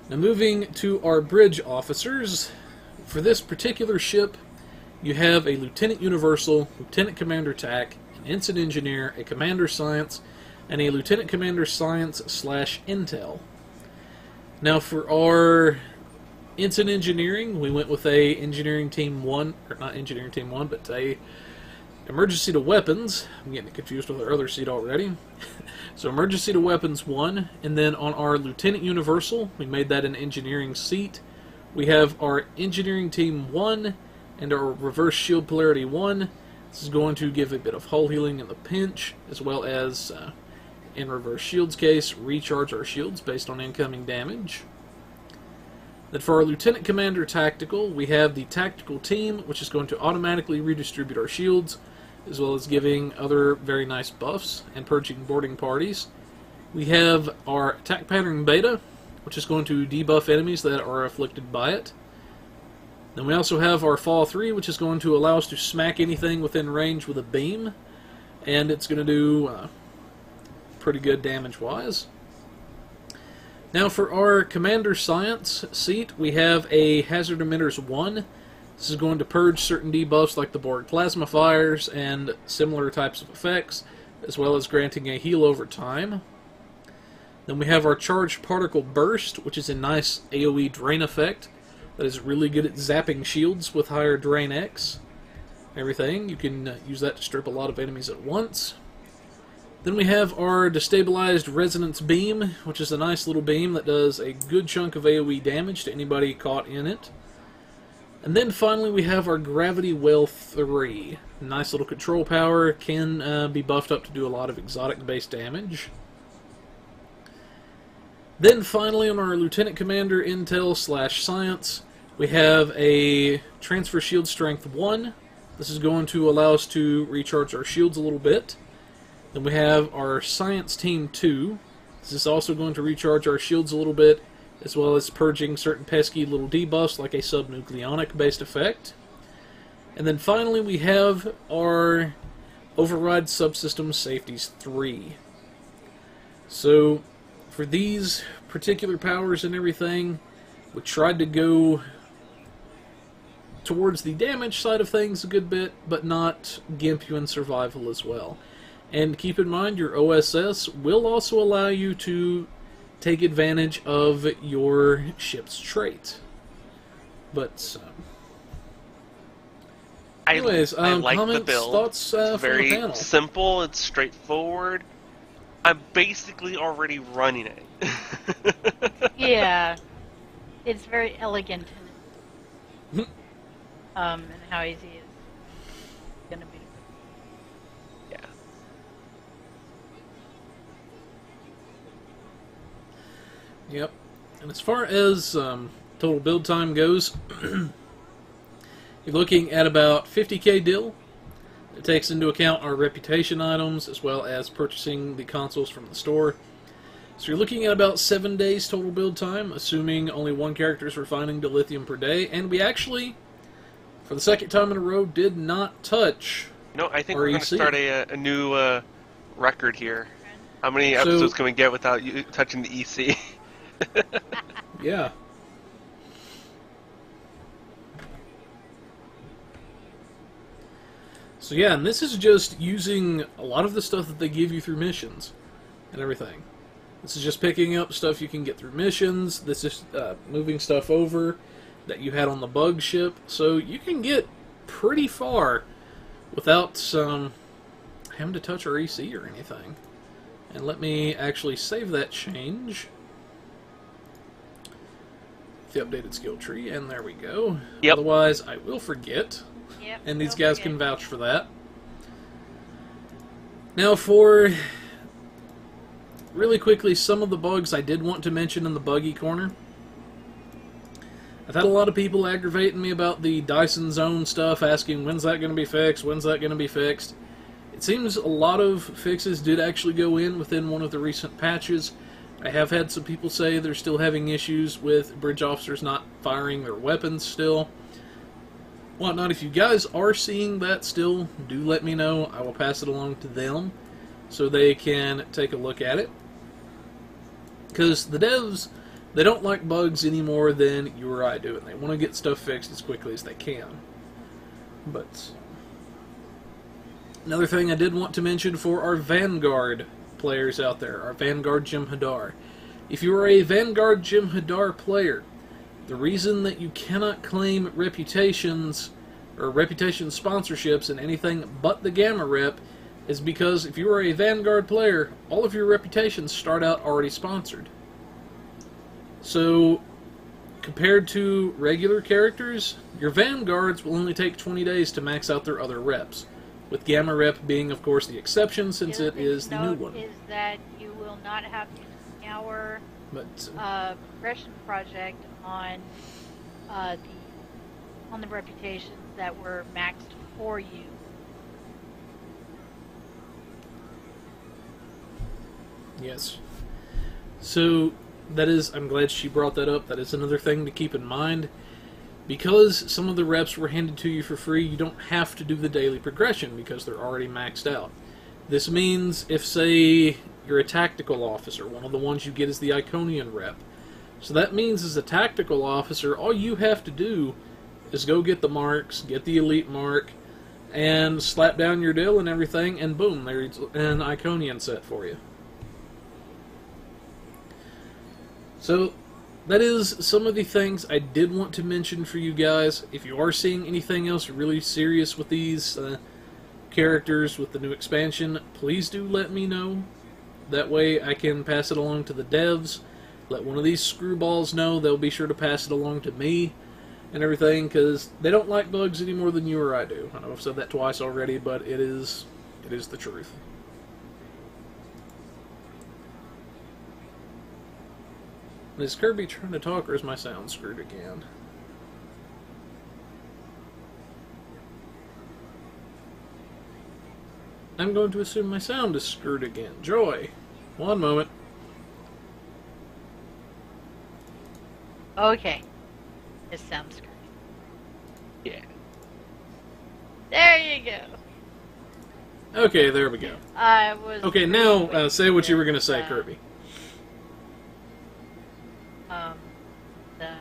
Now moving to our bridge officers, for this particular ship you have a Lieutenant Universal, Lieutenant Commander TAC, an Ensign Engineer, a Commander Science, and a Lieutenant Commander Science / Intel. Now for our Ensign Engineering, we went with a Engineering Team 1, or not Engineering Team 1, but a Emergency to Weapons. I'm getting confused with our other seat already. So Emergency to Weapons 1, and then on our Lieutenant Universal, we made that an Engineering seat. We have our Engineering Team 1 and our Reverse Shield Polarity 1. This is going to give a bit of hull healing in the pinch, as well as, in Reverse Shield's case, recharge our shields based on incoming damage. Then for our Lieutenant Commander Tactical, we have the Tactical Team, which is going to automatically redistribute our shields, as well as giving other very nice buffs and purging boarding parties. We have our attack pattern beta, which is going to debuff enemies that are afflicted by it. Then we also have our fall 3, which is going to allow us to smack anything within range with a beam, and it's going to do pretty good damage-wise. Now for our Commander Science seat, we have a Hazard Emitters 1. This is going to purge certain debuffs like the Borg Plasma Fires and similar types of effects, as well as granting a heal over time. Then we have our Charged Particle Burst, which is a nice AoE drain effect that is really good at zapping shields with higher Drain X. Everything. You can use that to strip a lot of enemies at once. Then we have our Destabilized Resonance Beam, which is a nice little beam that does a good chunk of AoE damage to anybody caught in it. And then finally we have our Gravity Well 3. Nice little control power, can be buffed up to do a lot of exotic-based damage. Then finally on our Lieutenant Commander Intel / Science, we have a Transfer Shield Strength 1. This is going to allow us to recharge our shields a little bit. Then we have our Science Team 2. This is also going to recharge our shields a little bit, as well as purging certain pesky little debuffs like a subnucleonic based effect. And then finally we have our Override Subsystem Safeties 3. So for these particular powers and everything, we tried to go towards the damage side of things a good bit, but not gimp you in survival as well. And keep in mind, your OSS will also allow you to take advantage of your ship's trait. But anyways, I like comments, the build. thoughts It's from very the panel. simple. It's straightforward. I'm basically already running it. Yeah, it's very elegant and how easy it's gonna be. Yeah. Yep. And as far as total build time goes, you're looking at about 50k dill. It takes into account our reputation items as well as purchasing the consoles from the store. So you're looking at about 7 days total build time, assuming only one character is refining dilithium per day. And we actually, for the second time in a row, did not touch No, I think our we're going EC. to start a new record here. How many episodes can we get without you touching the EC? Yeah. So yeah, and this is just using a lot of the stuff that they give you through missions and everything. This is just picking up stuff you can get through missions. This is moving stuff over that you had on the bug ship. So you can get pretty far without having to touch our EC or anything. And let me actually save that change. The updated skill tree, and there we go. Yep. Otherwise, I will forget. Yep, And these don't guys forget. can vouch for that. Now for, really quickly, some of the bugs I did want to mention in the buggy corner. I've had a lot of people aggravating me about the Dyson Zone stuff, asking when's that going to be fixed, when's that going to be fixed. It seems a lot of fixes did actually go in within one of the recent patches. I have had some people say they're still having issues with bridge officers not firing their weapons still. Whatnot. If you guys are seeing that still, do let me know. I will pass it along to them so they can take a look at it. Because the devs, they don't like bugs any more than you or I do, and they want to get stuff fixed as quickly as they can. But another thing I did want to mention for our Vanguard players out there, our Vanguard Jem'Hadar. If you are a Vanguard Jem'Hadar player, the reason that you cannot claim reputations or reputation sponsorships in anything but the Gamma Rep is because if you are a Vanguard player, all of your reputations start out already sponsored. So, compared to regular characters, your Vanguards will only take 20 days to max out their other reps, with Gamma Rep being, of course, the exception since The it other thing is to the new note one. is that you will not have to scour But progression project on the reputations that were maxed for you. Yes. So, that is, I'm glad she brought that up. That is another thing to keep in mind. Because some of the reps were handed to you for free, you don't have to do the daily progression because they're already maxed out. This means if, say, you're a tactical officer, one of the ones you get is the Iconian rep. So that means as a tactical officer, all you have to do is go get the marks, get the elite mark, and slap down your dill and everything, and boom, there's an Iconian set for you. So, that is some of the things I did want to mention for you guys. If you are seeing anything else really serious with these characters with the new expansion, please do let me know. That way I can pass it along to the devs. Let one of these screwballs know. They'll be sure to pass it along to me and everything, because they don't like bugs any more than you or I do. I know I've said that twice already, but it is the truth. Is Kirby trying to talk, or is my sound screwed again? I'm going to assume my sound is screwed again. Joy, one moment. Okay. This sounds screwed. Yeah. There you go. Okay, there we go. I was. Okay, now say what you were going to say, Kirby. The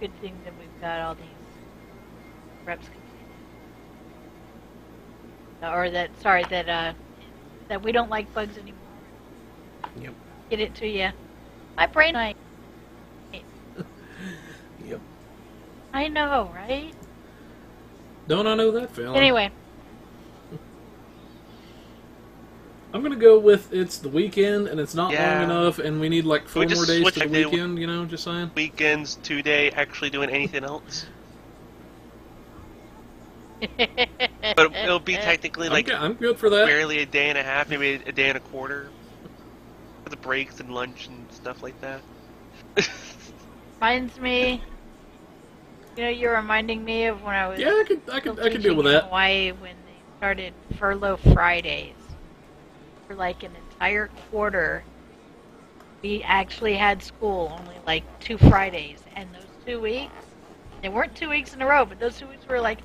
good thing that we've got all these reps completed. Or that, sorry, that we don't like bugs anymore. Yep. Get it to you. My brain, Yep. I know, right? Don't I know that feeling? Anyway. I'm gonna go with it's the weekend and it's not Yeah. long enough and we need like 4 We just more days switch, to the like, the weekend, you know, just saying. Weekends, 2-day, actually doing anything else. But it'll be technically like I'm good for that. barely a day and a half, maybe a day and a quarter. For the breaks and lunch and stuff like that. Reminds me, you're reminding me of when I was. Yeah, I could deal with in that. Hawaii when they started furlough Fridays. For like an entire quarter, we actually had school only like 2 Fridays, and those 2 weeks, they weren't 2 weeks in a row, but those 2 weeks were like,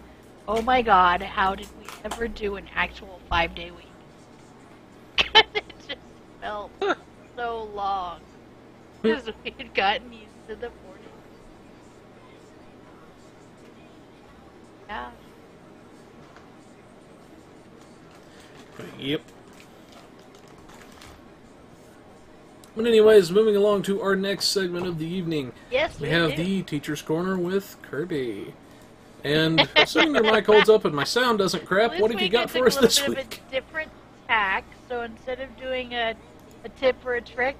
oh my god, how did we ever do an actual 5-day week? It just felt so long. Because we had gotten used to the 4 days. Yeah. Yep. But anyways, moving along to our next segment of the evening. Yes, We have do. the Teacher's Corner with Kirby. And assuming your mic holds up and my sound doesn't crap, This what have you week got I for took us a this little bit week? of a different tack. So instead of doing a tip or a trick,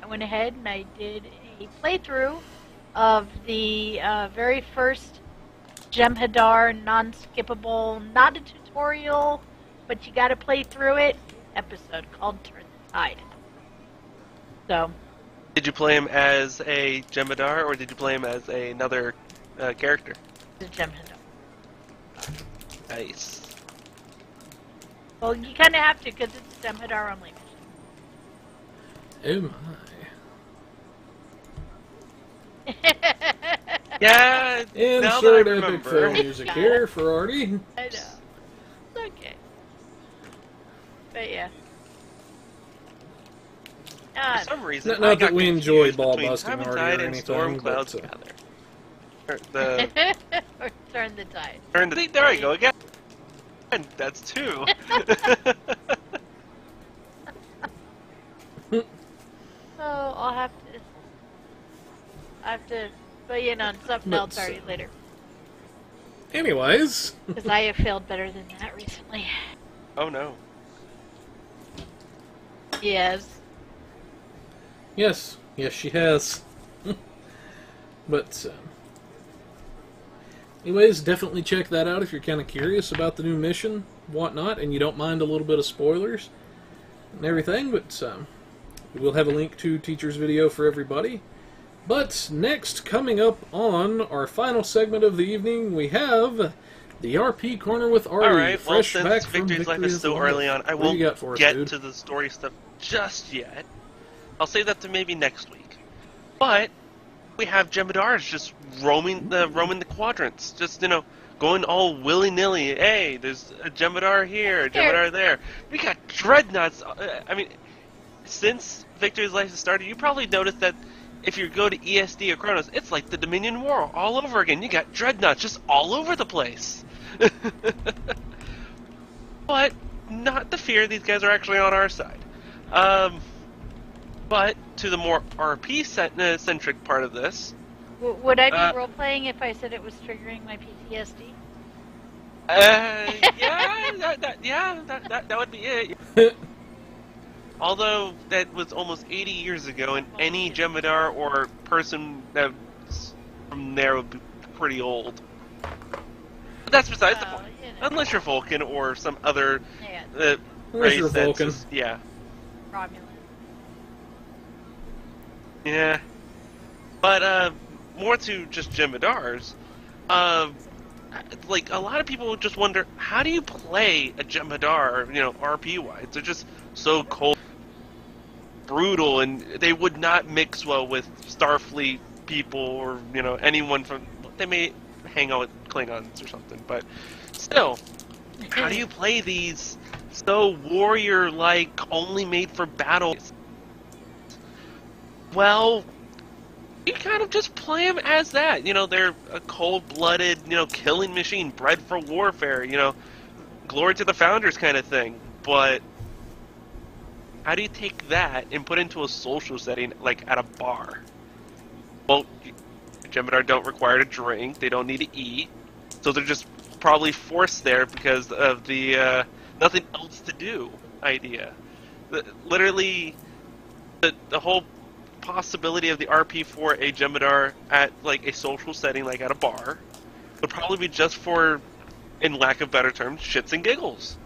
I went ahead and I did a playthrough of the very first Jem'Hadar non-skippable, not a tutorial, but you gotta play through it, episode called Turn the Tide. So. Did you play him as a Jem'Hadar, or did you play him as another character? The Jem'Hadar. Nice. Well, you kind of have to because it's a Jem'Hadar only Oh my. mission. Yeah, now that I Insert epic remember. film music here for Artie. I know. It's okay. But yeah. For some reason, Not I that got we enjoy confused ball between busting Turn the Artie Tide or and anything, Storm but, Clouds together. Or the Or Turn the Tide. there we go again. That's 2. So I'll have to fill you in on something else already later. Anyways. Because I have failed better than that recently. Oh no. Yes. Yes, she has. But, anyways, definitely check that out if you're kind of curious about the new mission, whatnot, and you don't mind a little bit of spoilers and everything. But we'll have a link to Teacher's video for everybody. But next, coming up on our final segment of the evening, we have The RP corner with Artie, Alright, well, fresh since back from Victory's Life Victory's is so Life. early on, I What do won't you got for us, get dude? to the story stuff just yet. I'll save that to maybe next week. But we have Jem'Hadars just roaming the quadrants, just, going all willy-nilly. Hey, there's a Jem'Hadar here, a Jem'Hadar there. We got dreadnoughts. I mean, since Victory's Life has started, you probably noticed that if you go to ESD or Chronos, it's like the Dominion War all over again. You got dreadnoughts just all over the place. But not to fear, these guys are actually on our side. But to the more RP-centric part of this... Would I be role-playing if I said it was triggering my PTSD? That would be it. Although that was almost 80 years ago, and any Jem'Hadar or person that's from there would be pretty old. But that's besides the point. Unless you're Vulcan or some other race you're Vulcan. Just, yeah. Romulan. Yeah. But, more to just Jem'Hadars, like, a lot of people just wonder, how do you play a Jem'Hadar, RP-wise? They're just so cold, brutal, and they would not mix well with Starfleet people or, anyone from... They may hang out with Klingons or something, but still, how do you play these so warrior-like, only made for battle? Well, you kind of just play them as that. They're a cold-blooded, killing machine, bred for warfare, glory to the founders kind of thing. But how do you take that and put it into a social setting, like at a bar? Well, Jem'Hadar don't require to drink, they don't need to eat, so they're just probably forced there because of the nothing else to do idea. Literally, the whole possibility of the RP for a Jem'Hadar at like a social setting, like at a bar, would probably be just for, in lack of better terms, shits and giggles.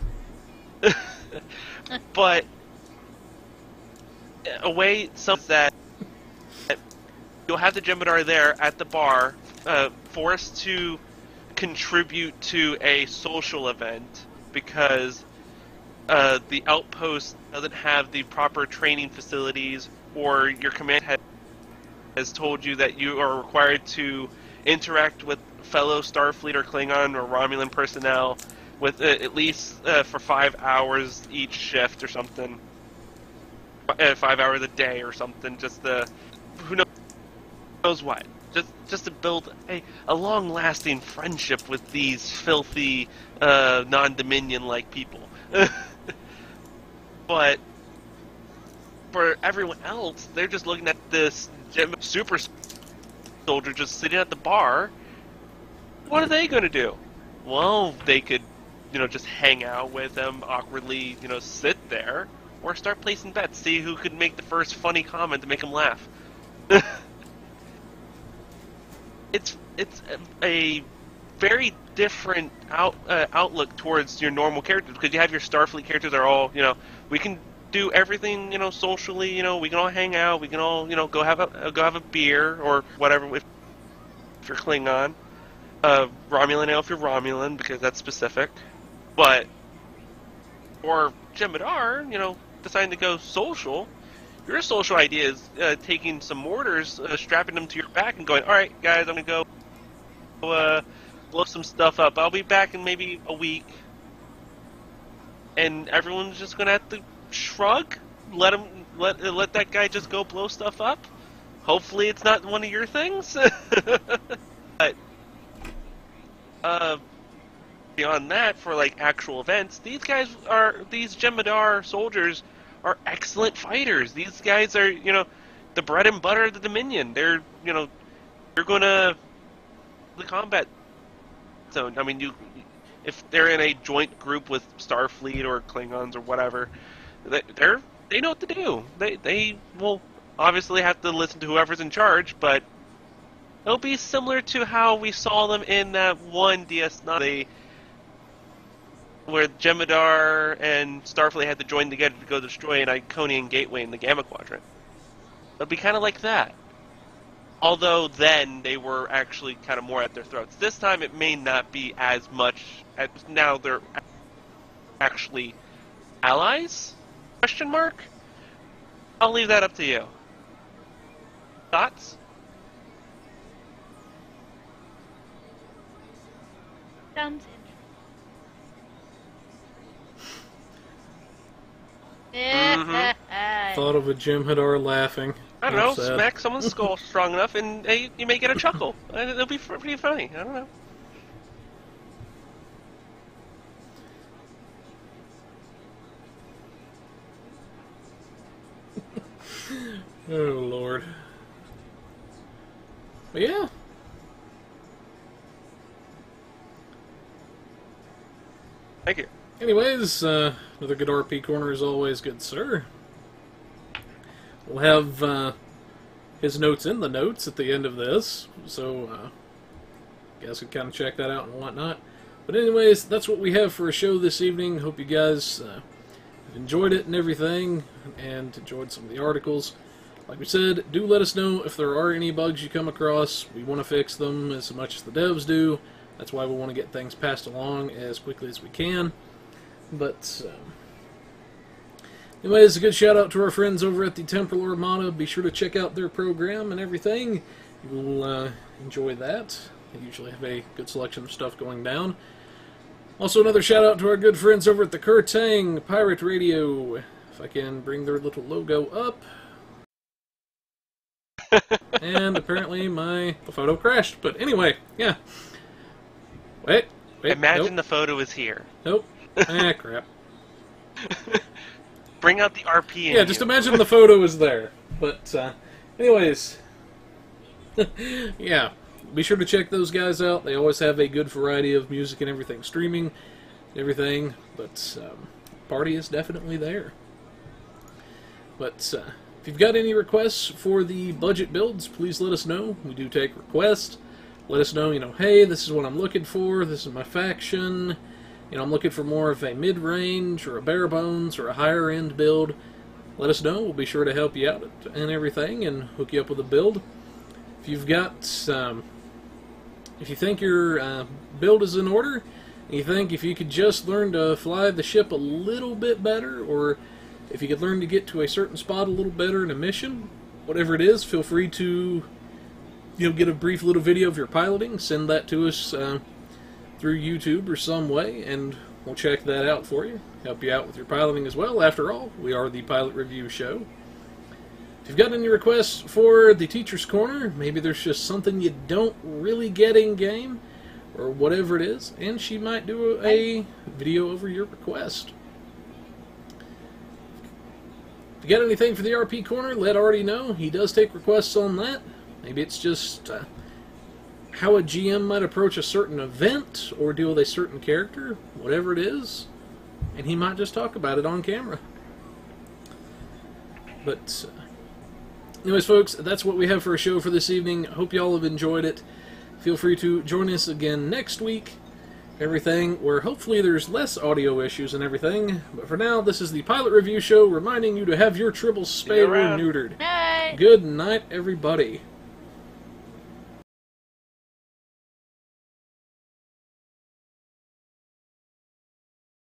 But a way that you'll have the Jem'Hadar there at the bar, forced to contribute to a social event because the outpost doesn't have the proper training facilities, or your command has told you that you are required to interact with fellow Starfleet or Klingon or Romulan personnel with at least for 5 hours each shift or something. 5 hours a day or something, just who knows what. Just to build a long-lasting friendship with these filthy, non-Dominion-like people. But for everyone else, they're just looking at this super soldier just sitting at the bar. What are they going to do? Well, they could, just hang out with them, awkwardly, sit there, or start placing bets, see who could make the first funny comment to make them laugh. It's a very different outlook towards your normal characters, because you have your Starfleet characters that are all, we can do everything, socially, we can all hang out, we can all, go have a beer or whatever if you're Klingon. Romulan ale if you're Romulan, because that's specific. But or Jem'Hadar, deciding to go social. Your social idea is taking some mortars, strapping them to your back, and going, all right, guys, I'm gonna go blow some stuff up. I'll be back in maybe a week, and everyone's just gonna have to shrug, let that guy just go blow stuff up. Hopefully, it's not one of your things. But beyond that, for like actual events, these Jem'Hadar soldiers are excellent fighters. These guys are, the bread and butter of the Dominion. They're, they're gonna the combat zone. I mean, if they're in a joint group with Starfleet or Klingons or whatever, they know what to do. They will obviously have to listen to whoever's in charge, but it'll be similar to how we saw them in that one DS9. Where Jem'Hadar and Starfleet had to join together to go destroy an Iconian gateway in the Gamma Quadrant. It'll be kind of like that. Although then they were actually kind of more at their throats. This time it may not be as much. As now they're actually allies? Question mark? I'll leave that up to you. Thoughts? Sounds interesting. Thought of a Jem'Hadar laughing. I don't know, Sad. smack someone's skull strong enough and hey, you may get a chuckle. It'll be pretty funny. I don't know. Oh, Lord. But yeah. Thank you. Anyways, another good RP corner as always, good sir. We'll have his notes in the notes at the end of this, so guys can kind of check that out and whatnot. But anyways, that's what we have for a show this evening. Hope you guys have enjoyed it and everything, and enjoyed some of the articles. Like we said, do let us know if there are any bugs you come across. We want to fix them as much as the devs do. That's why we want to get things passed along as quickly as we can. But anyways, a good shout out to our friends over at the Temporal Armada. Be sure to check out their program and everything. You will enjoy that. They usually have a good selection of stuff going down. Also, another shout out to our good friends over at the Kurtang Pirate Radio. If I can bring their little logo up. And apparently my photo crashed. But anyway, yeah. Wait. Imagine Nope. the photo is here. Nope. Ah, crap. Bring out the RP in Yeah, just you. imagine the photo is there. But, anyways. Yeah. Be sure to check those guys out. They always have a good variety of music and everything streaming. Everything. But, party is definitely there. But, if you've got any requests for the budget builds, please let us know. We do take requests. Let us know, hey, this is what I'm looking for. This is my faction. I'm looking for more of a mid-range or a bare bones or a higher-end build. Let us know. We'll be sure to help you out and everything and hook you up with a build. If you've got, if you think your build is in order, and you think if you could just learn to fly the ship a little bit better, or if you could learn to get to a certain spot a little better in a mission, whatever it is, feel free to get a brief little video of your piloting, send that to us through YouTube or some way, and we'll check that out for you. Help you out with your piloting as well. After all, we are the Pilot Review Show. If you've got any requests for the Teacher's Corner, maybe there's just something you don't really get in-game, or whatever it is, and she might do a video over your request. If you got anything for the RP Corner, let Artie know. He does take requests on that. Maybe it's just how a GM might approach a certain event or deal with a certain character, whatever it is, and he might just talk about it on camera. But anyways, folks, that's what we have for a show for this evening. Hope y'all have enjoyed it. Feel free to join us again next week. Everything where hopefully there's less audio issues and everything. But for now, this is the Pilot Review Show reminding you to have your tribbles spayed or neutered. Night. Good night, everybody.